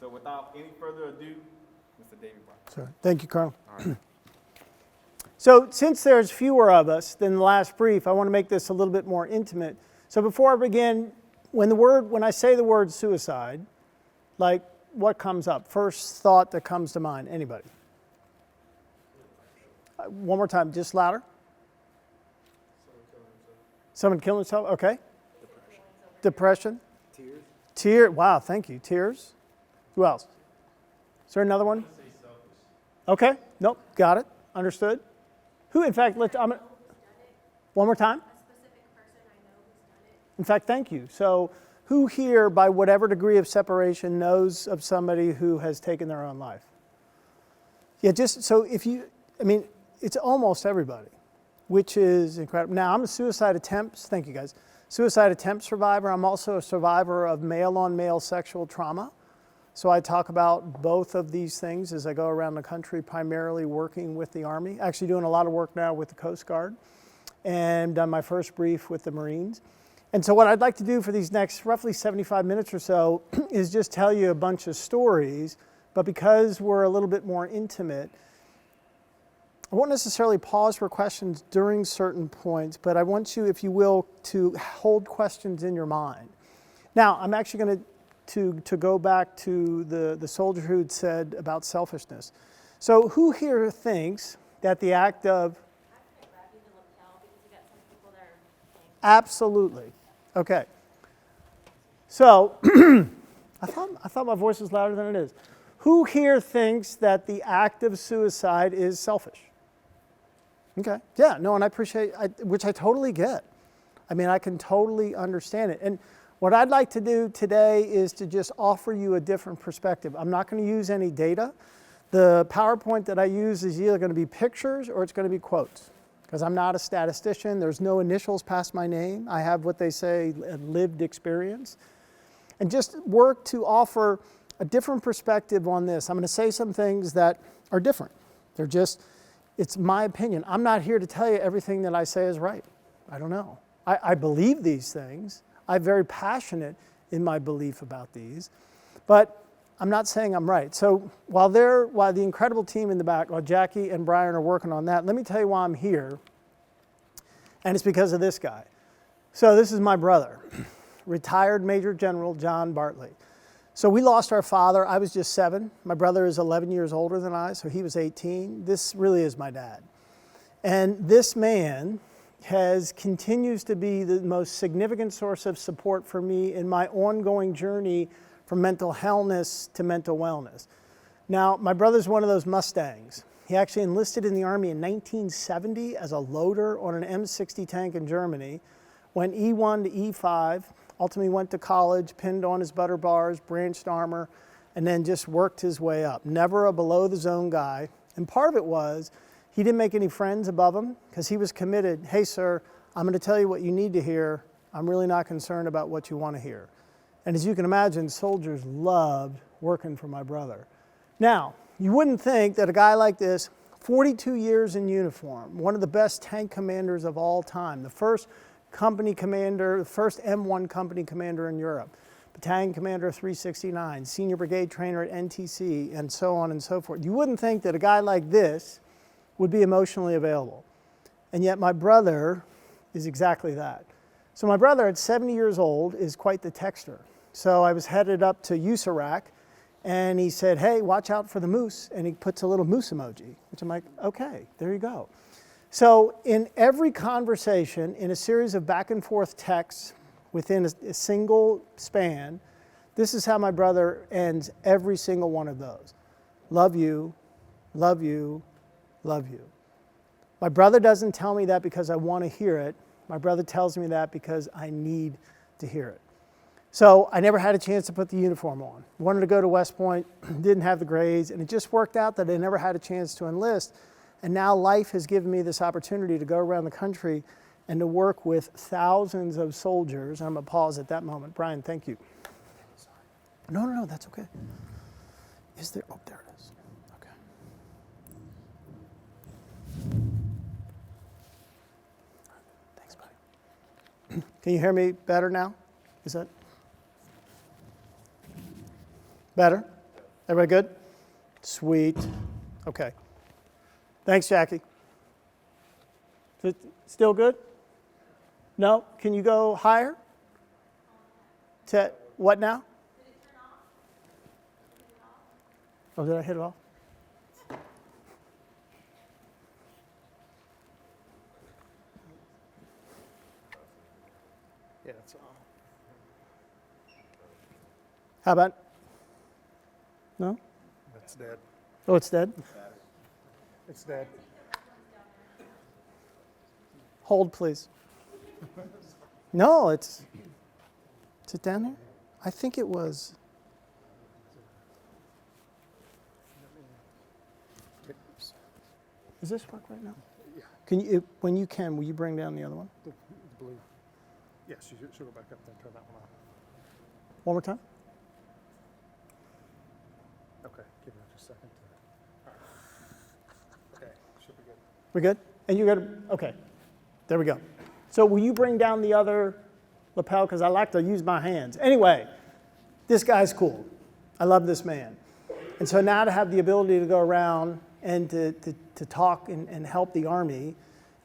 So without any further ado, Mr. David Bartley. Sorry. Thank you, Carl. All right. So since there's fewer of us than the last brief, I want to make this a little bit more intimate. So before I begin, when I say the word suicide, like what comes up? First thought that comes to mind, anybody? One more time, just louder. Someone killing himself, okay. Depression. Tears. Wow, thank you. Tears. Who else? Is there another one? Okay, nope, got it, understood. Who, in fact, one more time? A specific person I know who's done it. In fact, thank you. So who here, by whatever degree of separation, knows of somebody who has taken their own life? Yeah, just so it's almost everybody, which is incredible. Now, I'm a suicide attempts, thank you guys, suicide attempt survivor. I'm also a survivor of male-on-male sexual trauma. So I talk about both of these things as I go around the country, primarily working with the Army, actually doing a lot of work now with the Coast Guard, and done my first brief with the Marines. And so what I'd like to do for these next roughly 75 minutes or so is just tell you a bunch of stories, but because we're a little bit more intimate, I won't necessarily pause for questions during certain points, but I want you, if you will, to hold questions in your mind. Now, I'm actually going to go back to the soldier who'd said about selfishness. So who here thinks that the act of... Can I grab you the lapel because you got some people that are... Absolutely. Okay. So, I thought my voice was louder than it is. Who here thinks that the act of suicide is selfish? Okay. Yeah, no, and I appreciate, which I totally get. I mean, I can totally understand it. And what I'd like to do today is to just offer you a different perspective. I'm not going to use any data. The PowerPoint that I use is either going to be pictures or it's going to be quotes, because I'm not a statistician. There's no initials past my name. I have what they say, a lived experience. And just work to offer a different perspective on this. I'm going to say some things that are different. They're just, it's my opinion. I'm not here to tell you everything that I say is right. I don't know. I believe these things. I'm very passionate in my belief about these, but I'm not saying I'm right. So while the incredible team in the back, while Jackie and Brian are working on that, let me tell you why I'm here, and it's because of this guy. So this is my brother, retired Major General John Bartley. So we lost our father. I was just 7. My brother is 11 years older than I, so he was 18. This really is my dad. And this man continues to be the most significant source of support for me in my ongoing journey from mental illness to mental wellness. Now, my brother's one of those Mustangs. He actually enlisted in the Army in 1970 as a loader on an M60 tank in Germany, went E1 to E5, ultimately went to college, pinned on his butter bars, branched armor, and then just worked his way up. Never a below the zone guy. And part of it was, he didn't make any friends above him because he was committed. Hey, sir, I'm going to tell you what you need to hear. I'm really not concerned about what you want to hear. And as you can imagine, soldiers loved working for my brother. Now, you wouldn't think that a guy like this, 42 years in uniform, one of the best tank commanders of all time, the first company commander, the first M1 company commander in Europe, battalion commander 369, senior brigade trainer at NTC, and so on and so forth. You wouldn't think that a guy like this would be emotionally available. And yet my brother is exactly that. So my brother at 70 years old is quite the texter. So I was headed up to USARAC and he said, hey, watch out for the moose. And he puts a little moose emoji, which I'm like, okay, there you go. So in every conversation, in a series of back and forth texts within a single span, this is how my brother ends every single one of those. Love you, love you, love you. My brother doesn't tell me that because I want to hear it. My brother tells me that because I need to hear it. So I never had a chance to put the uniform on. Wanted to go to West Point, didn't have the grades, and it just worked out that I never had a chance to enlist. And now life has given me this opportunity to go around the country and to work with thousands of soldiers. I'm going to pause at that moment. Brian, thank you. No, that's okay. Is there? Oh, there it is. Okay. Thanks, buddy. Can you hear me better now? Is that better? Everybody good? Sweet. Okay. Thanks, Jackie. Is it still good? No? Can you go higher? To what now? Oh, did I hit it off? Yeah, it's on. How about? No? It's dead. Oh, it's dead? It's dead. Hold, please. No, is it down here? I think it was. Does this work right now? Yeah. When you can, will you bring down the other one? The blue. Yes, you should go back up there and turn that one on. One more time? Okay, give me just a second. Okay, should be good. We good? And you got to, okay. There we go. So will you bring down the other lapel? Because I like to use my hands. Anyway, this guy's cool. I love this man. And so now to have the ability to go around and to talk and help the Army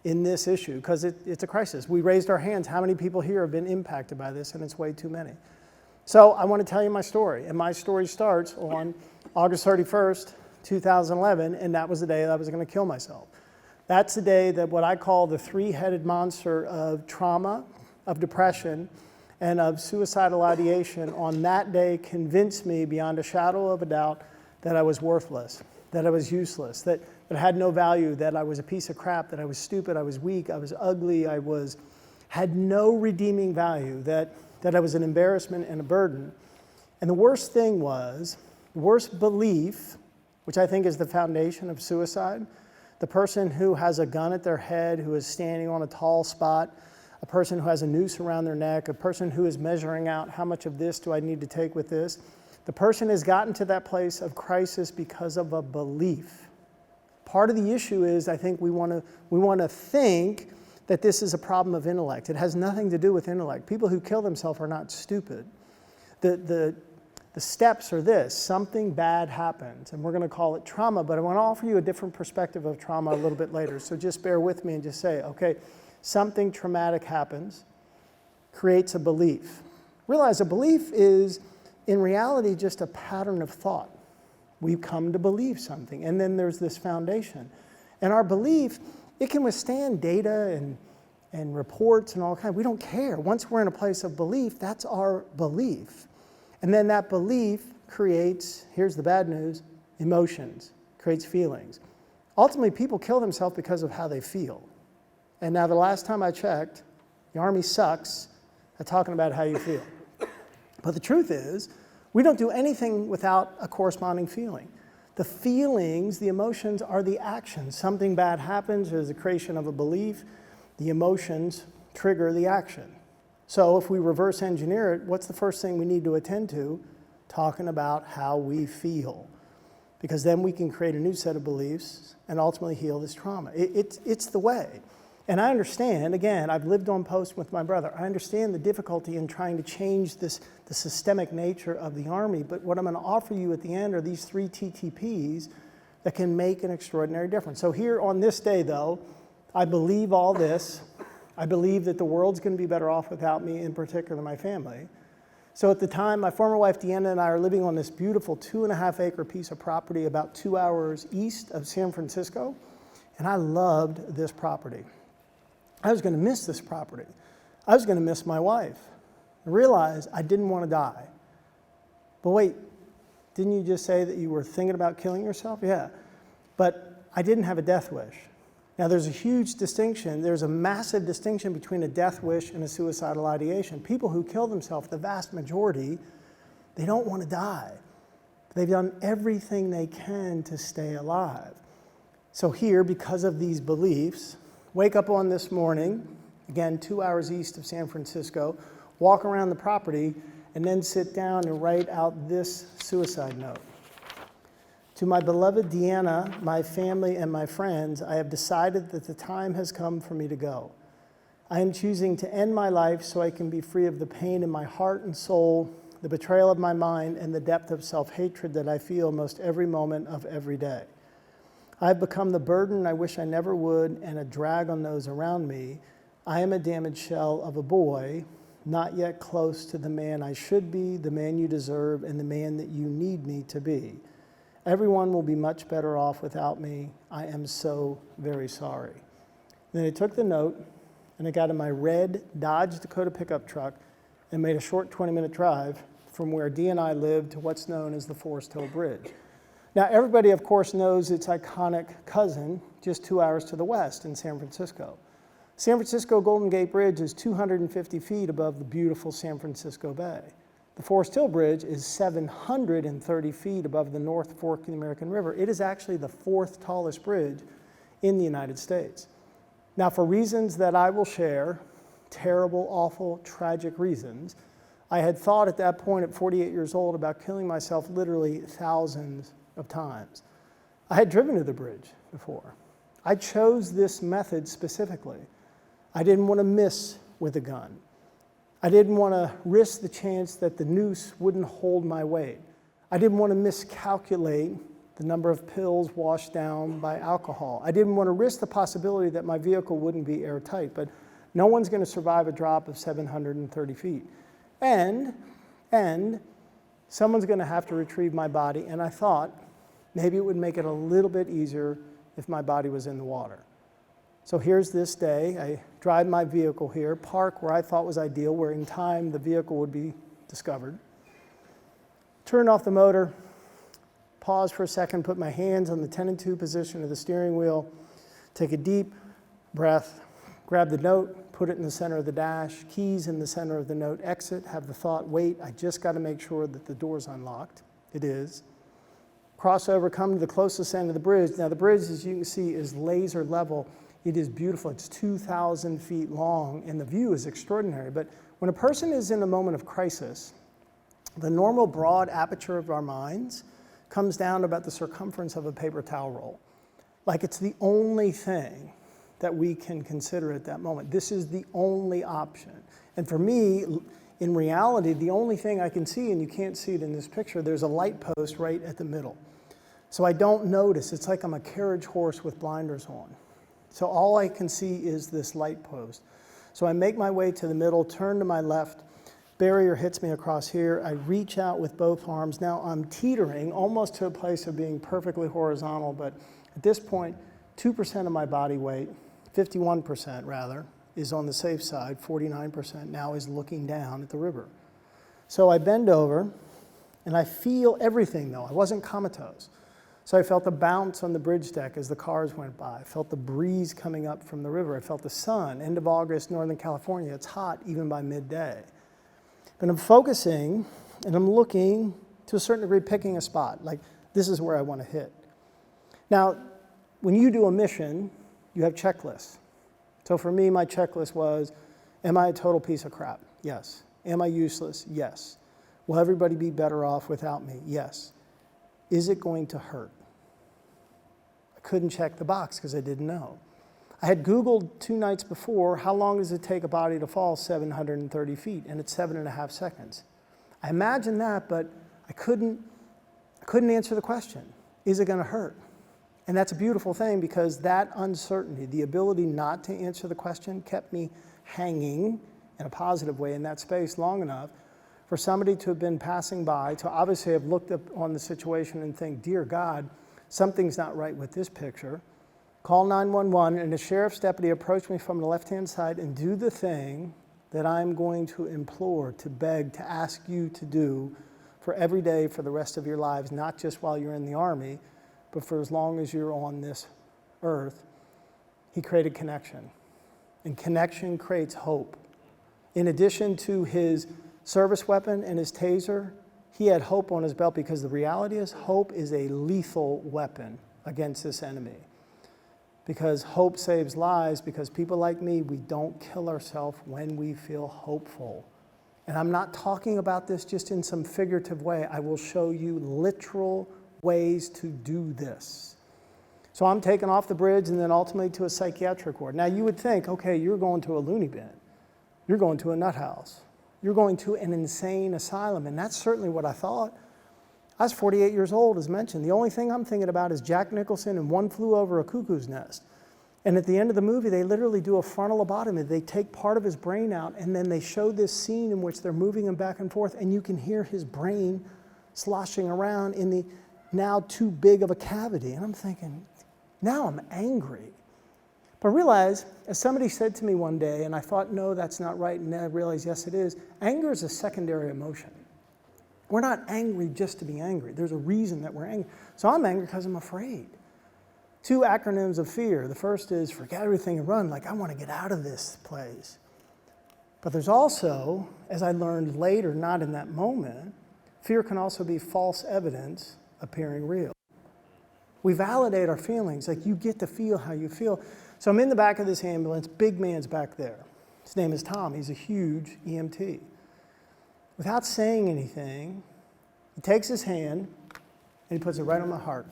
in this issue, because it's a crisis. We raised our hands. How many people here have been impacted by this? And it's way too many. So I want to tell you my story. And my story starts on August 31st, 2011, and that was the day that I was going to kill myself. That's the day that what I call the three-headed monster of trauma, of depression, and of suicidal ideation on that day convinced me beyond a shadow of a doubt that I was worthless, that I was useless, that I had no value, that I was a piece of crap, that I was stupid, I was weak, I was ugly, had no redeeming value, that I was an embarrassment and a burden. And the worst thing was, the worst belief, which I think is the foundation of suicide, the person who has a gun at their head, who is standing on a tall spot, a person who has a noose around their neck, a person who is measuring out how much of this do I need to take with this. The person has gotten to that place of crisis because of a belief. Part of the issue is I think we want to think that this is a problem of intellect. It has nothing to do with intellect. People who kill themselves are not stupid. The steps are this: something bad happens, and we're going to call it trauma, but I want to offer you a different perspective of trauma a little bit later. So just bear with me and just say, okay, something traumatic happens, creates a belief. Realize a belief is, in reality, just a pattern of thought. We come to believe something, and then there's this foundation. And our belief, it can withstand data and reports and all kinds. We don't care. Once we're in a place of belief, that's our belief. And then that belief creates, here's the bad news, emotions, creates feelings. Ultimately, people kill themselves because of how they feel. And now the last time I checked, the Army sucks at talking about how you feel. But the truth is, we don't do anything without a corresponding feeling. The feelings, the emotions are the actions. Something bad happens, there's the creation of a belief. The emotions trigger the action. So if we reverse engineer it, what's the first thing we need to attend to? Talking about how we feel. Because then we can create a new set of beliefs and ultimately heal this trauma. It's the way. And I understand, again, I've lived on post with my brother. I understand the difficulty in trying to change the systemic nature of the Army, but what I'm going to offer you at the end are these 3 TTPs that can make an extraordinary difference. So here on this day, though, I believe all this. I believe that the world's going to be better off without me, in particular my family. So at the time, my former wife Deanna and I are living on this beautiful 2.5-acre piece of property about 2 hours east of San Francisco, and I loved this property. I was going to miss this property. I was going to miss my wife. I realized I didn't want to die. But wait, didn't you just say that you were thinking about killing yourself? Yeah, but I didn't have a death wish. Now there's a huge distinction, there's a massive distinction between a death wish and a suicidal ideation. People who kill themselves, the vast majority, they don't want to die. They've done everything they can to stay alive. So here, because of these beliefs, wake up on this morning, again 2 hours east of San Francisco, walk around the property, and then sit down and write out this suicide note. To my beloved Deanna, my family, and my friends, I have decided that the time has come for me to go. I am choosing to end my life so I can be free of the pain in my heart and soul the betrayal of my mind, and the depth of self-hatred that I feel most every moment of every day. I've become the burden I wish I never would and a drag on those around me. I am a damaged shell of a boy, not yet close to the man I should be, the man you deserve, and the man that you need me to be. Everyone will be much better off without me. I am so very sorry. Then I took the note and I got in my red Dodge Dakota pickup truck and made a short 20-minute drive from where Dee and I lived to what's known as the Forest Hill Bridge. Now, everybody, of course, knows its iconic cousin just 2 hours to the west in San Francisco. San Francisco Golden Gate Bridge is 250 feet above the beautiful San Francisco Bay. The Forest Hill Bridge is 730 feet above the North Fork of the American River. It is actually the fourth tallest bridge in the United States. Now, for reasons that I will share, terrible, awful, tragic reasons, I had thought at that point at 48 years old about killing myself literally thousands of times. I had driven to the bridge before. I chose this method specifically. I didn't want to miss with a gun. I didn't want to risk the chance that the noose wouldn't hold my weight. I didn't want to miscalculate the number of pills washed down by alcohol. I didn't want to risk the possibility that my vehicle wouldn't be airtight, but no one's going to survive a drop of 730 feet. And someone's going to have to retrieve my body, and I thought maybe it would make it a little bit easier if my body was in the water. So here's this day. I drive my vehicle here, park where I thought was ideal, where in time the vehicle would be discovered. Turn off the motor, pause for a second, put my hands on the 10 and 2 position of the steering wheel, take a deep breath, grab the note, put it in the center of the dash, keys in the center of the note, exit, have the thought, wait, I just got to make sure that the door's unlocked. It is. Cross over, come to the closest end of the bridge. Now the bridge, as you can see, is laser level. It is beautiful. It's 2,000 feet long, and the view is extraordinary. But when a person is in a moment of crisis, the normal broad aperture of our minds comes down about the circumference of a paper towel roll. Like it's the only thing that we can consider at that moment. This is the only option. And for me, in reality, the only thing I can see, and you can't see it in this picture, there's a light post right at the middle. So I don't notice. It's like I'm a carriage horse with blinders on. So all I can see is this light post. So I make my way to the middle, turn to my left, barrier hits me across here. I reach out with both arms. Now I'm teetering almost to a place of being perfectly horizontal, but at this point, 2% of my body weight, 51% rather, is on the safe side, 49% now is looking down at the river. So I bend over, and I feel everything though. I wasn't comatose. So I felt the bounce on the bridge deck as the cars went by. I felt the breeze coming up from the river. I felt the sun, end of August, Northern California. It's hot even by midday. But I'm focusing, and I'm looking, to a certain degree, picking a spot. Like, this is where I want to hit. Now, when you do a mission, you have checklists. So for me, my checklist was, am I a total piece of crap? Yes. Am I useless? Yes. Will everybody be better off without me? Yes. Is it going to hurt? I couldn't check the box because I didn't know. I had Googled 2 nights before, how long does it take a body to fall 730 feet? And it's 7.5 seconds. I imagined that, but I couldn't answer the question. Is it going to hurt? And that's a beautiful thing because that uncertainty, the ability not to answer the question, kept me hanging in a positive way in that space long enough for somebody to have been passing by, to obviously have looked up on the situation and think, dear God, something's not right with this picture. Call 911, and a sheriff's deputy approached me from the left-hand side and do the thing that I'm going to implore, to beg, to ask you to do for every day for the rest of your lives, not just while you're in the Army, but for as long as you're on this earth. He created connection, and connection creates hope. In addition to his service weapon and his taser, he had hope on his belt, because the reality is hope is a lethal weapon against this enemy. Because hope saves lives, because people like me, we don't kill ourselves when we feel hopeful. And I'm not talking about this just in some figurative way. I will show you literal ways to do this. So I'm taken off the bridge and then ultimately to a psychiatric ward. Now you would think, okay, you're going to a loony bin. You're going to a nut house. You're going to an insane asylum. And that's certainly what I thought. I was 48 years old, as mentioned. The only thing I'm thinking about is Jack Nicholson and One Flew Over a Cuckoo's Nest. And at the end of the movie, they literally do a frontal lobotomy. They take part of his brain out, and then they show this scene in which they're moving him back and forth, and you can hear his brain sloshing around in the now too big of a cavity. And I'm thinking, now I'm angry. But I realized, as somebody said to me one day, and I thought, no, that's not right, and then I realized, yes, it is. Anger is a secondary emotion. We're not angry just to be angry. There's a reason that we're angry. So I'm angry because I'm afraid. 2 acronyms of fear. The first is forget everything and run, like I want to get out of this place. But there's also, as I learned later, not in that moment, fear can also be false evidence appearing real. We validate our feelings, like you get to feel how you feel. So I'm in the back of this ambulance, big man's back there. His name is Tom, he's a huge EMT. Without saying anything, he takes his hand and he puts it right on my heart.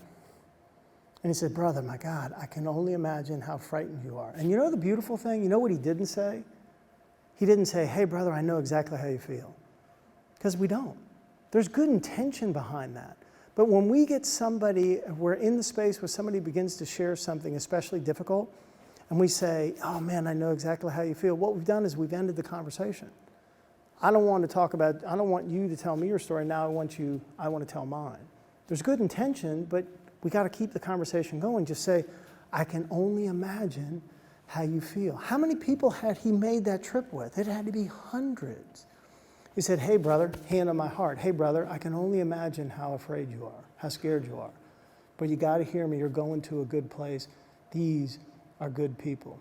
And he said, brother, my God, I can only imagine how frightened you are. And you know the beautiful thing? You know what he didn't say? He didn't say, hey, brother, I know exactly how you feel. Because we don't. There's good intention behind that. But when we get somebody, we're in the space where somebody begins to share something especially difficult, and we say, oh man, I know exactly how you feel. What we've done is we've ended the conversation. I don't want you to tell me your story. Now I want to tell mine. There's good intention, but we got to keep the conversation going. Just say, I can only imagine how you feel. How many people had he made that trip with? It had to be hundreds. He said, hey brother, hand on my heart. Hey brother, I can only imagine how afraid you are, how scared you are. But you got to hear me. You're going to a good place. These are good people.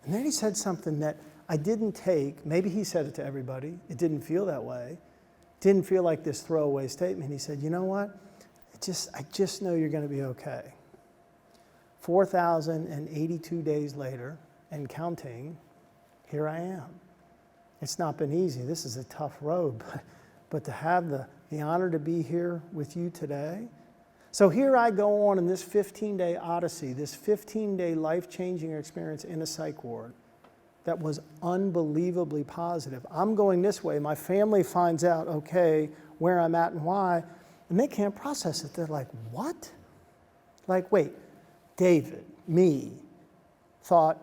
And then he said something that I didn't take. Maybe he said it to everybody. It didn't feel that way. It didn't feel like this throwaway statement. He said, you know what? I just know you're going to be okay. 4,082 days later and counting, here I am. It's not been easy. This is a tough road, but to have the honor to be here with you today. So here I go on in this 15-day odyssey, this 15-day life-changing experience in a psych ward that was unbelievably positive. I'm going this way. My family finds out, okay, where I'm at and why, and they can't process it. They're like, what? Like, wait, David, me, thought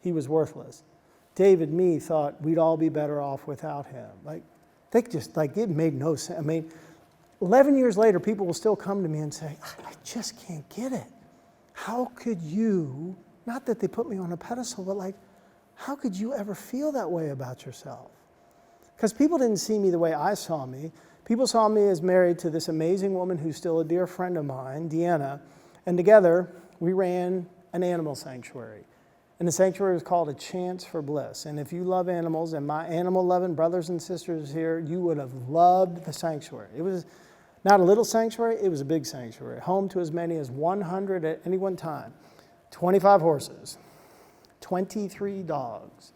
he was worthless. David, me, thought we'd all be better off without him. It made no sense. I mean, 11 years later, people will still come to me and say, I just can't get it. How could you, not that they put me on a pedestal, but how could you ever feel that way about yourself? Because people didn't see me the way I saw me. People saw me as married to this amazing woman who's still a dear friend of mine, Deanna, and together we ran an animal sanctuary. And the sanctuary was called A Chance for Bliss. And if you love animals, and my animal-loving brothers and sisters here, you would have loved the sanctuary. It was not a little sanctuary, it was a big sanctuary, home to as many as 100 at any one time. 25 horses, 23 dogs,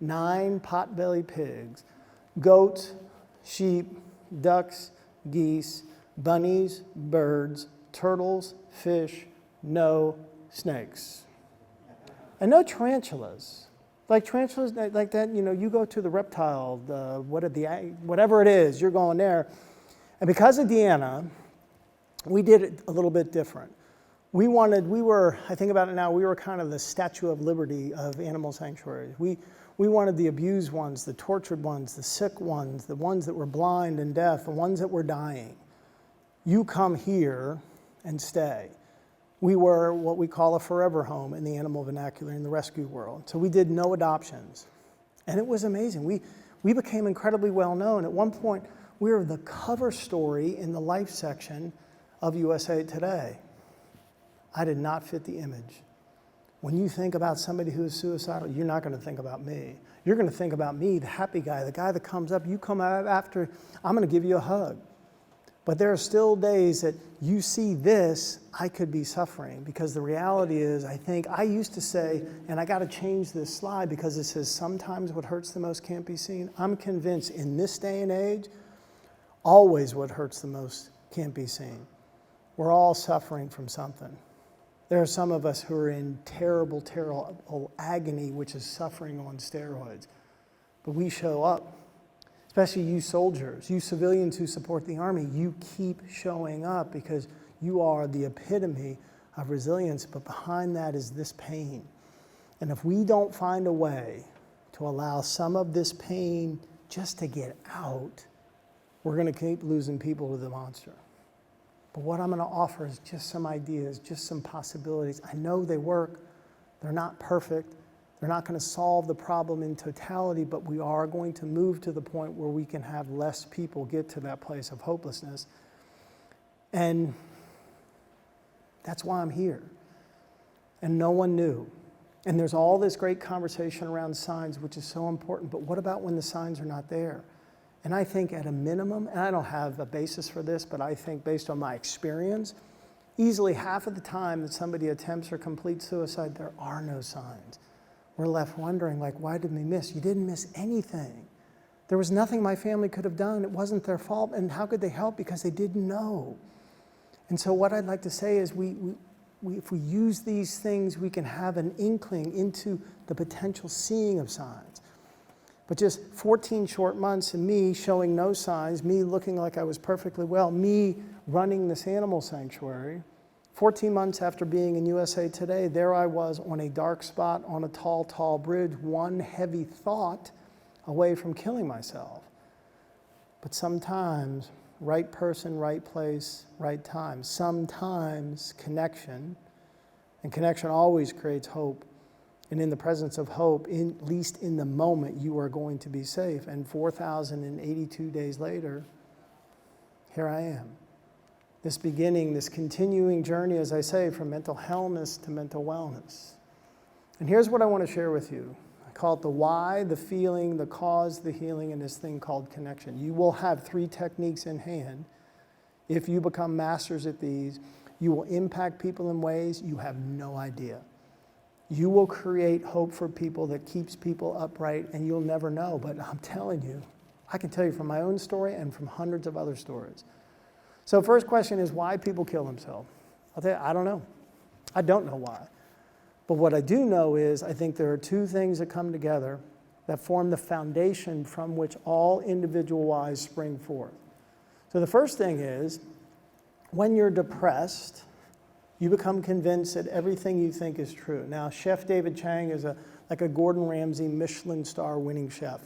9 pot-bellied pigs, goats, sheep, ducks, geese, bunnies, birds, turtles, fish, no snakes. And no tarantulas. Like tarantulas, like that, you go to the reptile, whatever it is, you're going there. And because of Deanna, we did it a little bit different. I think about it now, we were kind of the Statue of Liberty of animal sanctuaries. We wanted the abused ones, the tortured ones, the sick ones, the ones that were blind and deaf, the ones that were dying. You come here and stay. We were what we call a forever home in the animal vernacular in the rescue world. So we did no adoptions. And it was amazing. We became incredibly well known. At one point, we were the cover story in the life section of USA Today. I did not fit the image. When you think about somebody who is suicidal, you're not going to think about me. You're going to think about me, the happy guy, the guy that comes up, you come out after, I'm going to give you a hug. But there are still days that you see this, I could be suffering, because the reality is, I used to say, and I got to change this slide because it says sometimes what hurts the most can't be seen. I'm convinced in this day and age, always what hurts the most can't be seen. We're all suffering from something. There are some of us who are in terrible, terrible agony, which is suffering on steroids. But we show up especially you soldiers, you civilians who support the Army, you keep showing up because you are the epitome of resilience, but behind that is this pain. And if we don't find a way to allow some of this pain just to get out, we're going to keep losing people to the monster. But what I'm going to offer is just some ideas, just some possibilities. I know they work. They're not perfect. They're not going to solve the problem in totality, but we are going to move to the point where we can have less people get to that place of hopelessness. And that's why I'm here. And no one knew. And there's all this great conversation around signs, which is so important, but what about when the signs are not there? And I think at a minimum, and I don't have a basis for this, but I think based on my experience, easily half of the time that somebody attempts or completes suicide, there are no signs. We're left wondering, like, why did we miss? You didn't miss anything. There was nothing my family could have done. It wasn't their fault. And how could they help? Because they didn't know. And so what I'd like to say is if we use these things, we can have an inkling into the potential seeing of signs. But just 14 short months and me showing no signs, me looking like I was perfectly well, me running this animal sanctuary, 14 months after being in USA Today, there I was on a dark spot on a tall, tall bridge, one heavy thought away from killing myself. But sometimes, right person, right place, right time. Sometimes connection, and connection always creates hope. And in the presence of hope, at least in the moment, you are going to be safe. And 4,082 days later, here I am. This beginning, this continuing journey, as I say, from mental wellness to mental wellness. And here's what I want to share with you. I call it the why, the feeling, the cause, the healing, and this thing called connection. You will have 3 techniques in hand. If you become masters at these, you will impact people in ways you have no idea. You will create hope for people that keeps people upright, and you'll never know. But I'm telling you, I can tell you from my own story and from hundreds of other stories. So first question is why people kill themselves. I'll tell you, I don't know. I don't know why. But what I do know is I think there are 2 things that come together that form the foundation from which all individual whys spring forth. So the first thing is when you're depressed, you become convinced that everything you think is true. Now, Chef David Chang is like a Gordon Ramsay Michelin star winning chef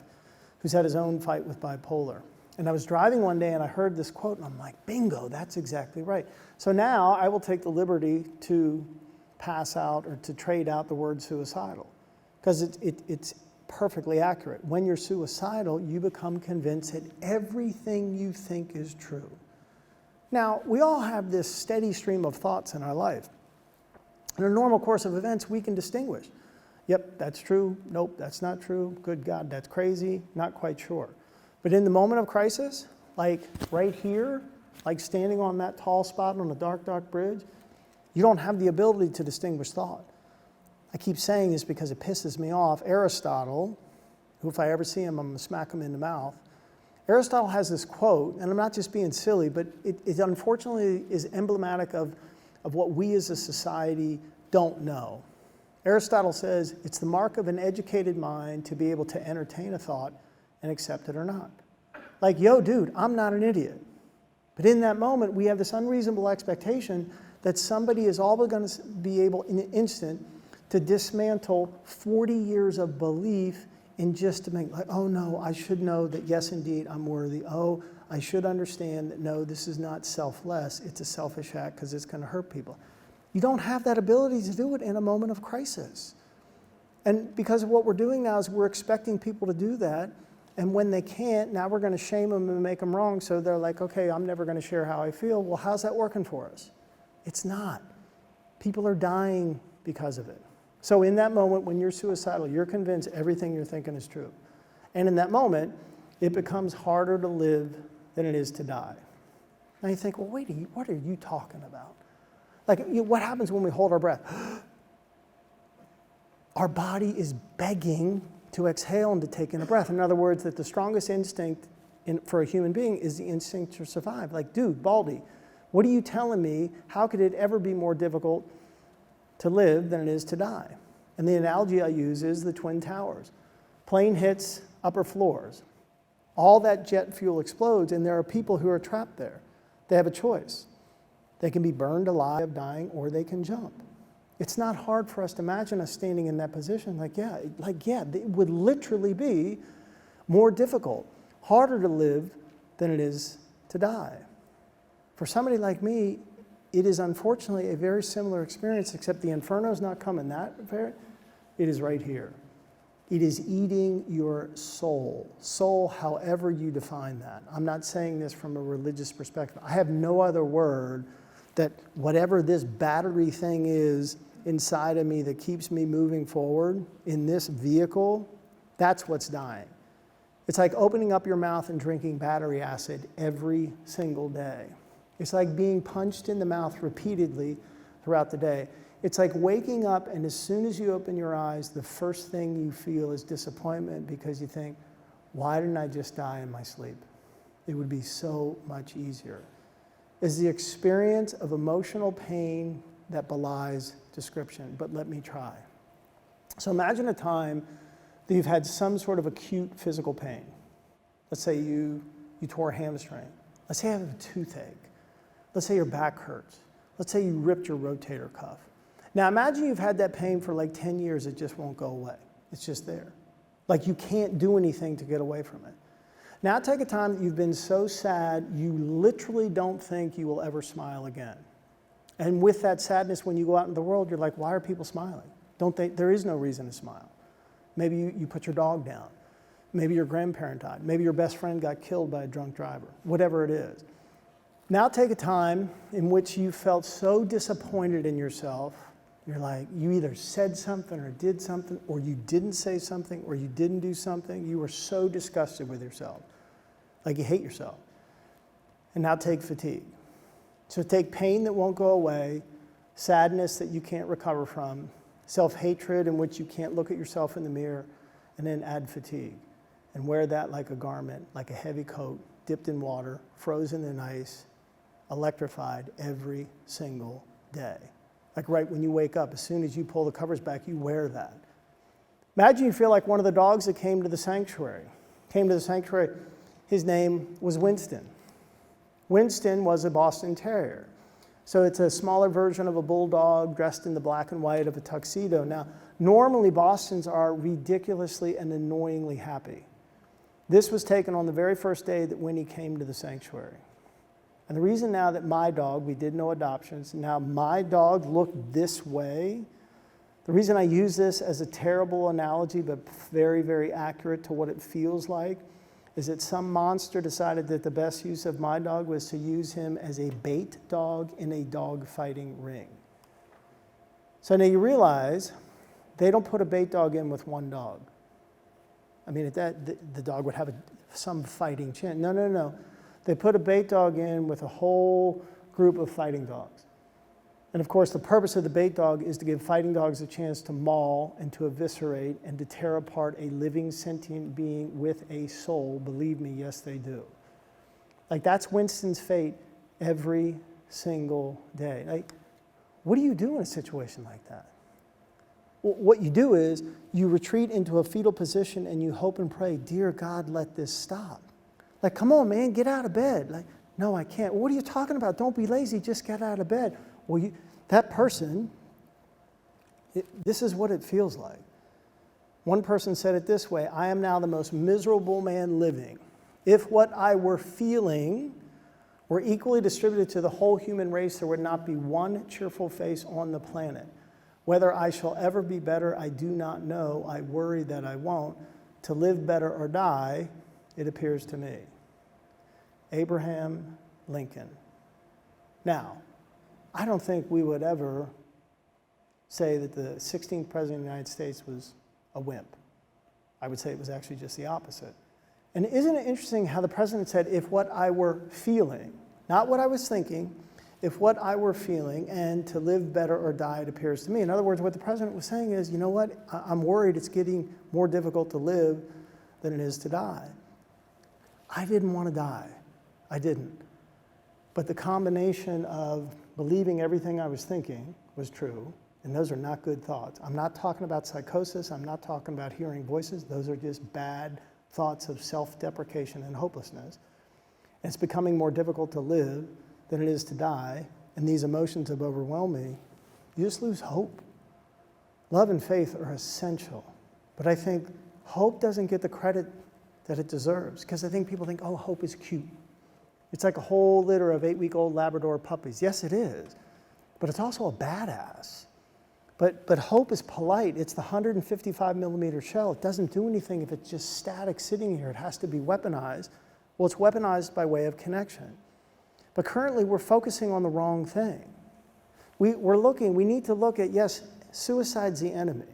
who's had his own fight with bipolar. And I was driving one day and I heard this quote and I'm like, bingo, that's exactly right. So now I will take the liberty to pass out or to trade out the word suicidal because it's perfectly accurate. When you're suicidal, you become convinced that everything you think is true. Now, we all have this steady stream of thoughts in our life. In a normal course of events, we can distinguish. Yep, that's true. Nope, that's not true. Good God, that's crazy. Not quite sure. But in the moment of crisis, like right here, like standing on that tall spot on a dark, dark bridge, you don't have the ability to distinguish thought. I keep saying this because it pisses me off. Aristotle, who if I ever see him, I'm going to smack him in the mouth. Aristotle has this quote, and I'm not just being silly, but it unfortunately is emblematic of what we as a society don't know. Aristotle says, it's the mark of an educated mind to be able to entertain a thought and accept it or not. Like, yo, dude, I'm not an idiot. But in that moment, we have this unreasonable expectation that somebody is all going to be able in an instant to dismantle 40 years of belief in just to make, like, oh no, I should know that yes, indeed, I'm worthy. Oh, I should understand that no, this is not selfless. It's a selfish act because it's going to hurt people. You don't have that ability to do it in a moment of crisis. And because of what we're doing now is we're expecting people to do that. And when they can't, now we're going to shame them and make them wrong. So they're like, okay, I'm never going to share how I feel. Well, how's that working for us? It's not. People are dying because of it. So in that moment, when you're suicidal, you're convinced everything you're thinking is true. And in that moment, it becomes harder to live than it is to die. Now you think, well, wait, what are you talking about? Like, what happens when we hold our breath? Our body is begging to exhale and to take in a breath. In other words, that the strongest instinct for a human being is the instinct to survive. Like, dude, Baldy, what are you telling me? How could it ever be more difficult to live than it is to die? And the analogy I use is the Twin Towers. Plane hits upper floors. All that jet fuel explodes, and there are people who are trapped there. They have a choice. They can be burned alive, dying, or they can jump. It's not hard for us to imagine us standing in that position. It would literally be more difficult, harder to live than it is to die. For somebody like me, it is unfortunately a very similar experience, except the inferno's not coming that far. It is right here. It is eating your soul. Soul, however you define that. I'm not saying this from a religious perspective. I have no other word that whatever this battery thing is inside of me that keeps me moving forward in this vehicle, that's what's dying. It's like opening up your mouth and drinking battery acid every single day. It's like being punched in the mouth repeatedly throughout the day. It's like waking up, and as soon as you open your eyes, the first thing you feel is disappointment because you think, why didn't I just die in my sleep? It would be so much easier. It's the experience of emotional pain that belies description, but let me try. So imagine a time that you've had some sort of acute physical pain. Let's say you tore a hamstring. Let's say you have a toothache. Let's say your back hurts. Let's say you ripped your rotator cuff. Now imagine you've had that pain for like 10 years, it just won't go away. It's just there. Like you can't do anything to get away from it. Now take a time that you've been so sad, you literally don't think you will ever smile again. And with that sadness, when you go out in the world, you're like, why are people smiling? There is no reason to smile. Maybe you put your dog down. Maybe your grandparent died. Maybe your best friend got killed by a drunk driver. Whatever it is. Now take a time in which you felt so disappointed in yourself. You're like, you either said something or did something, or you didn't say something, or you didn't do something. You were so disgusted with yourself. Like you hate yourself. And now take fatigue. So take pain that won't go away, sadness that you can't recover from, self-hatred in which you can't look at yourself in the mirror, and then add fatigue. And wear that like a garment, like a heavy coat, dipped in water, frozen in ice, electrified every single day. Like right when you wake up, as soon as you pull the covers back, you wear that. Imagine you feel like one of the dogs that came to the sanctuary. His name was Winston. Winston was a Boston Terrier. So it's a smaller version of a bulldog dressed in the black and white of a tuxedo. Now, normally Bostons are ridiculously and annoyingly happy. This was taken on the very first day that Winnie came to the sanctuary. And the reason now that my dog, we did no adoptions, now my dog looked this way, the reason I use this as a terrible analogy, but very, very accurate to what it feels like, is that some monster decided that the best use of my dog was to use him as a bait dog in a dog fighting ring. So now you realize they don't put a bait dog in with one dog. I mean, the dog would have some fighting chance. No. They put a bait dog in with a whole group of fighting dogs. And of course, the purpose of the bait dog is to give fighting dogs a chance to maul and to eviscerate and to tear apart a living sentient being with a soul. Believe me, yes, they do. Like that's Winston's fate every single day. Like, what do you do in a situation like that? Well, what you do is you retreat into a fetal position and you hope and pray, dear God, let this stop. Like, come on, man, get out of bed. Like, no, I can't. What are you talking about? Don't be lazy, just get out of bed. Well, that person, this is what it feels like. One person said it this way, I am now the most miserable man living. If what I were feeling were equally distributed to the whole human race, there would not be one cheerful face on the planet. Whether I shall ever be better, I do not know. I worry that I won't. To live better or die, it appears to me. Abraham Lincoln. Now, I don't think we would ever say that the 16th president of the United States was a wimp. I would say it was actually just the opposite. And isn't it interesting how the president said, if what I were feeling, not what I was thinking, if what I were feeling, and to live better or die, it appears to me. In other words, what the president was saying is, you know what, I'm worried it's getting more difficult to live than it is to die. I didn't want to die. I didn't. But the combination of believing everything I was thinking was true, and those are not good thoughts. I'm not talking about psychosis. I'm not talking about hearing voices. Those are just bad thoughts of self-deprecation and hopelessness. And it's becoming more difficult to live than it is to die, and these emotions have overwhelmed me. You just lose hope. Love and faith are essential, but I think hope doesn't get the credit that it deserves, because I think people think, oh, hope is cute. It's like a whole litter of 8-week-old Labrador puppies. Yes, it is, but it's also a badass. But hope is polite. It's the 155 millimeter shell. It doesn't do anything if it's just static sitting here. It has to be weaponized. Well, it's weaponized by way of connection. But currently, we're focusing on the wrong thing. We need to look at, yes, suicide's the enemy.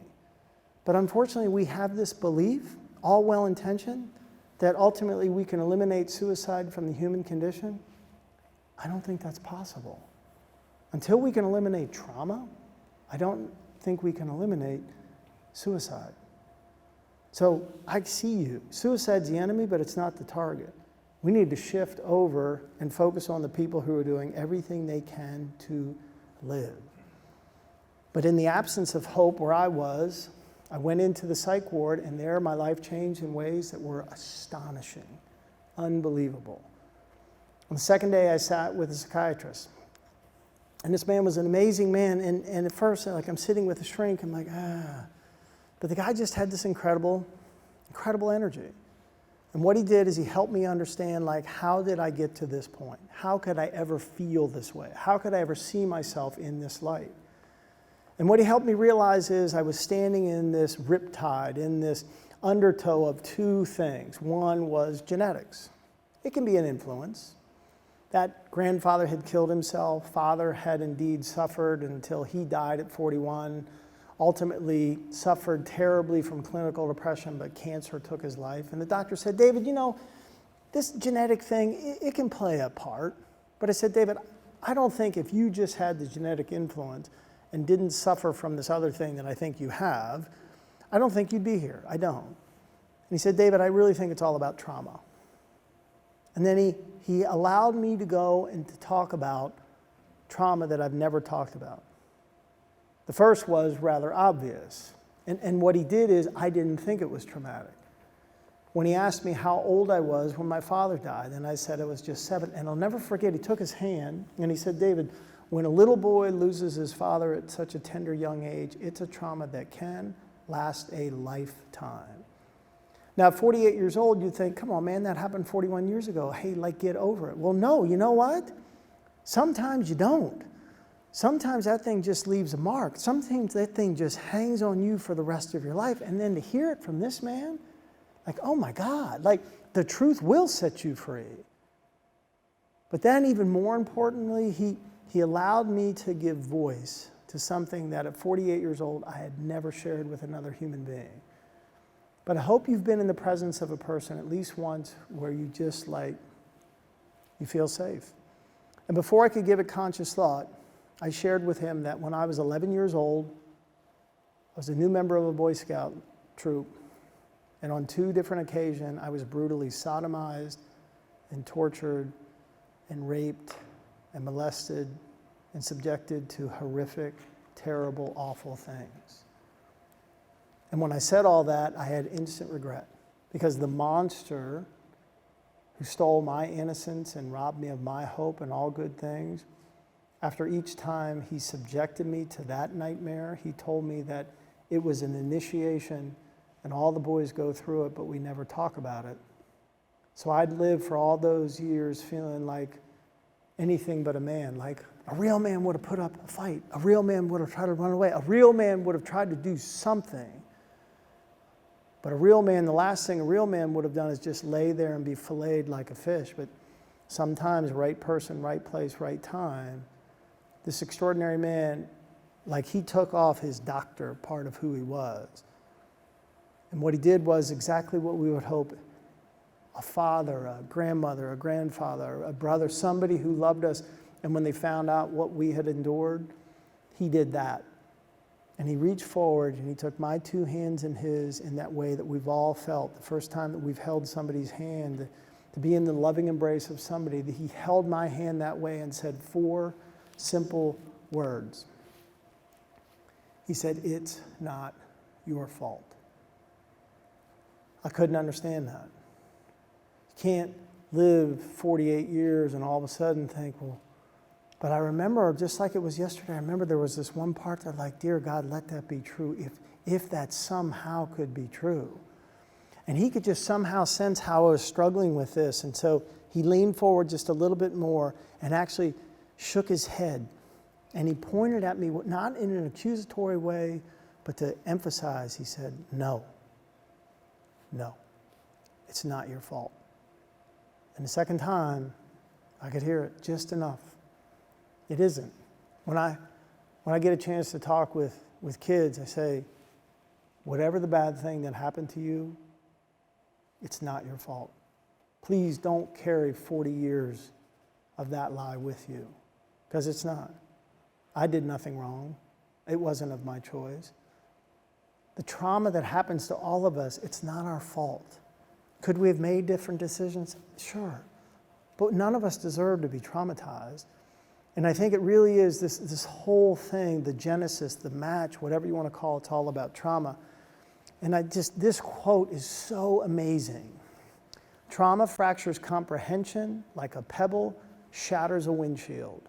But unfortunately, we have this belief, all well-intentioned, that ultimately we can eliminate suicide from the human condition. I don't think that's possible. Until we can eliminate trauma, I don't think we can eliminate suicide. So I see you. Suicide's the enemy, but it's not the target. We need to shift over and focus on the people who are doing everything they can to live. But in the absence of hope where I was, I went into the psych ward, and there my life changed in ways that were astonishing, unbelievable. On the second day, I sat with a psychiatrist. And this man was an amazing man, and at first, like, I'm sitting with a shrink, I'm like, But the guy just had this incredible energy. And what he did is he helped me understand, like, how did I get to this point? How could I ever feel this way? How could I ever see myself in this light? And what he helped me realize is I was standing in this riptide, in this undertow of two things. One was genetics. It can be an influence. That grandfather had killed himself. Father had indeed suffered until he died at 41. Ultimately suffered terribly from clinical depression, but cancer took his life. And the doctor said, David, you know, this genetic thing, it can play a part. But I said, David, I don't think if you just had the genetic influence and didn't suffer from this other thing that I think you have, I don't think you'd be here. I don't. And he said, David, I really think it's all about trauma. And then he allowed me to go and to talk about trauma that I've never talked about. The first was rather obvious. And what he did is I didn't think it was traumatic. When he asked me how old I was when my father died, and I said I was just 7, and I'll never forget, he took his hand and he said, David, when a little boy loses his father at such a tender young age, it's a trauma that can last a lifetime. Now, at 48 years old, you'd think, come on, man, that happened 41 years ago. Hey, like, get over it. Well, no, you know what? Sometimes you don't. Sometimes that thing just leaves a mark. Sometimes that thing just hangs on you for the rest of your life. And then to hear it from this man, like, oh my God, like, the truth will set you free. But then even more importantly, he allowed me to give voice to something that at 48 years old, I had never shared with another human being. But I hope you've been in the presence of a person at least once where you just, like, you feel safe. And before I could give it conscious thought, I shared with him that when I was 11 years old, I was a new member of a Boy Scout troop, and on 2 different occasions, I was brutally sodomized and tortured and raped and molested and subjected to horrific, terrible, awful things. And when I said all that, I had instant regret, because the monster who stole my innocence and robbed me of my hope and all good things, after each time he subjected me to that nightmare, he told me that it was an initiation and all the boys go through it, but we never talk about it. So I'd lived for all those years feeling like anything but a man. Like, a real man would have put up a fight. A real man would have tried to run away. A real man would have tried to do something. But a real man, the last thing a real man would have done is just lay there and be filleted like a fish. But sometimes, right person, right place, right time, this extraordinary man, like, he took off his doctor part of who he was. And what he did was exactly what we would hope a father, a grandmother, a grandfather, a brother, somebody who loved us, and when they found out what we had endured, he did that. And he reached forward and he took my 2 hands in his in that way that we've all felt. The first time that we've held somebody's hand, to be in the loving embrace of somebody, that he held my hand that way and said 4 simple words. He said, "It's not your fault." I couldn't understand that. You can't live 48 years and all of a sudden think, well, but I remember, just like it was yesterday, I remember there was this one part that like, dear God, let that be true, if that somehow could be true. And he could just somehow sense how I was struggling with this. And so he leaned forward just a little bit more and actually shook his head. And he pointed at me, not in an accusatory way, but to emphasize, he said, no, it's not your fault. And the second time, I could hear it just enough. It isn't. When I get a chance to talk with kids, I say, whatever the bad thing that happened to you, it's not your fault. Please don't carry 40 years of that lie with you, because it's not. I did nothing wrong. It wasn't of my choice. The trauma that happens to all of us, it's not our fault. Could we have made different decisions? Sure. But none of us deserve to be traumatized. And I think it really is this whole thing, the genesis, the match, whatever you want to call it, it's all about trauma. And this quote is so amazing. Trauma fractures comprehension like a pebble shatters a windshield.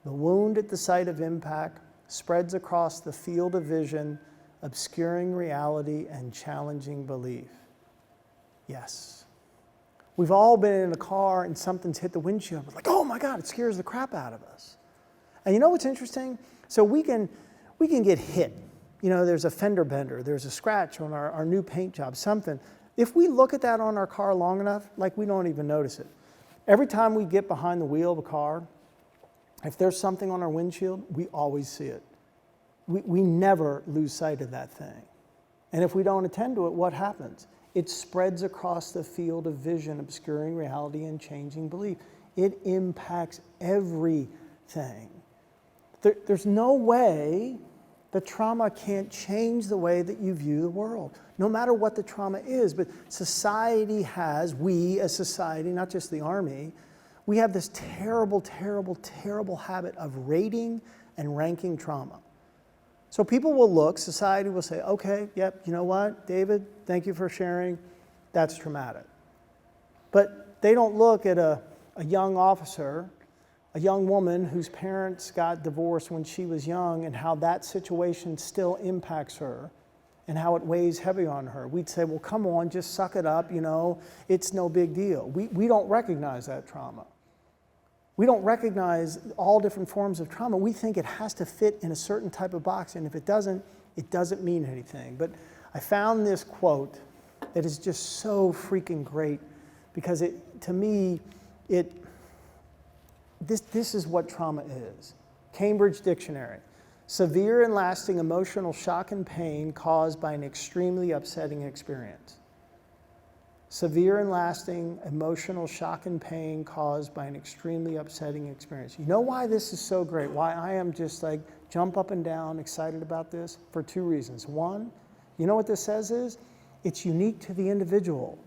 The wound at the site of impact spreads across the field of vision, obscuring reality and challenging belief. Yes. We've all been in a car and something's hit the windshield. We're like, oh my God, it scares the crap out of us. And you know what's interesting? So we can get hit. You know, there's a fender bender, there's a scratch on our new paint job, something. If we look at that on our car long enough, like we don't even notice it. Every time we get behind the wheel of a car, if there's something on our windshield, we always see it. We never lose sight of that thing. And if we don't attend to it, what happens? It spreads across the field of vision, obscuring reality and changing belief. It impacts everything. There's no way the trauma can't change the way that you view the world, no matter what the trauma is. But society has, we as society, not just the Army, we have this terrible, terrible, terrible habit of rating and ranking trauma. So people will look, society will say, okay, yep, you know what, David, thank you for sharing. That's traumatic. But they don't look at a young officer, a young woman whose parents got divorced when she was young, and how that situation still impacts her and how it weighs heavy on her. We'd say, well, come on, just suck it up, you know, it's no big deal. We don't recognize that trauma. We don't recognize all different forms of trauma. We think it has to fit in a certain type of box, and if it doesn't mean anything. But I found this quote that is just so freaking great, because to me, this is what trauma is. Cambridge Dictionary. Severe and lasting emotional shock and pain caused by an extremely upsetting experience. Severe and lasting emotional shock and pain caused by an extremely upsetting experience. You know why this is so great? Why I am just like jump up and down excited about this? For two reasons. One, you know what this says is, it's unique to the individual.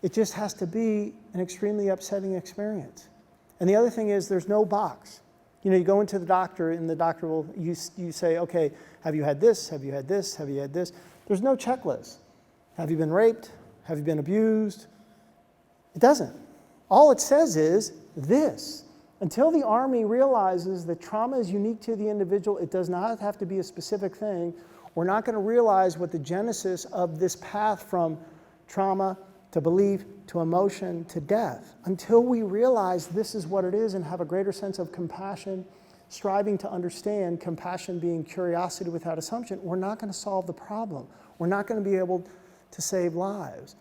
It just has to be an extremely upsetting experience. And the other thing is, there's no box. You know, you go into the doctor and the doctor will, you say, okay, have you had this? Have you had this? Have you had this? There's no checklist. Have you been raped? Have you been abused? It doesn't. All it says is this. Until the Army realizes that trauma is unique to the individual, it does not have to be a specific thing. We're not going to realize what the genesis of this path from trauma to belief to emotion to death. Until we realize this is what it is and have a greater sense of compassion, striving to understand, compassion being curiosity without assumption, we're not going to solve the problem. We're not going to be able to save lives.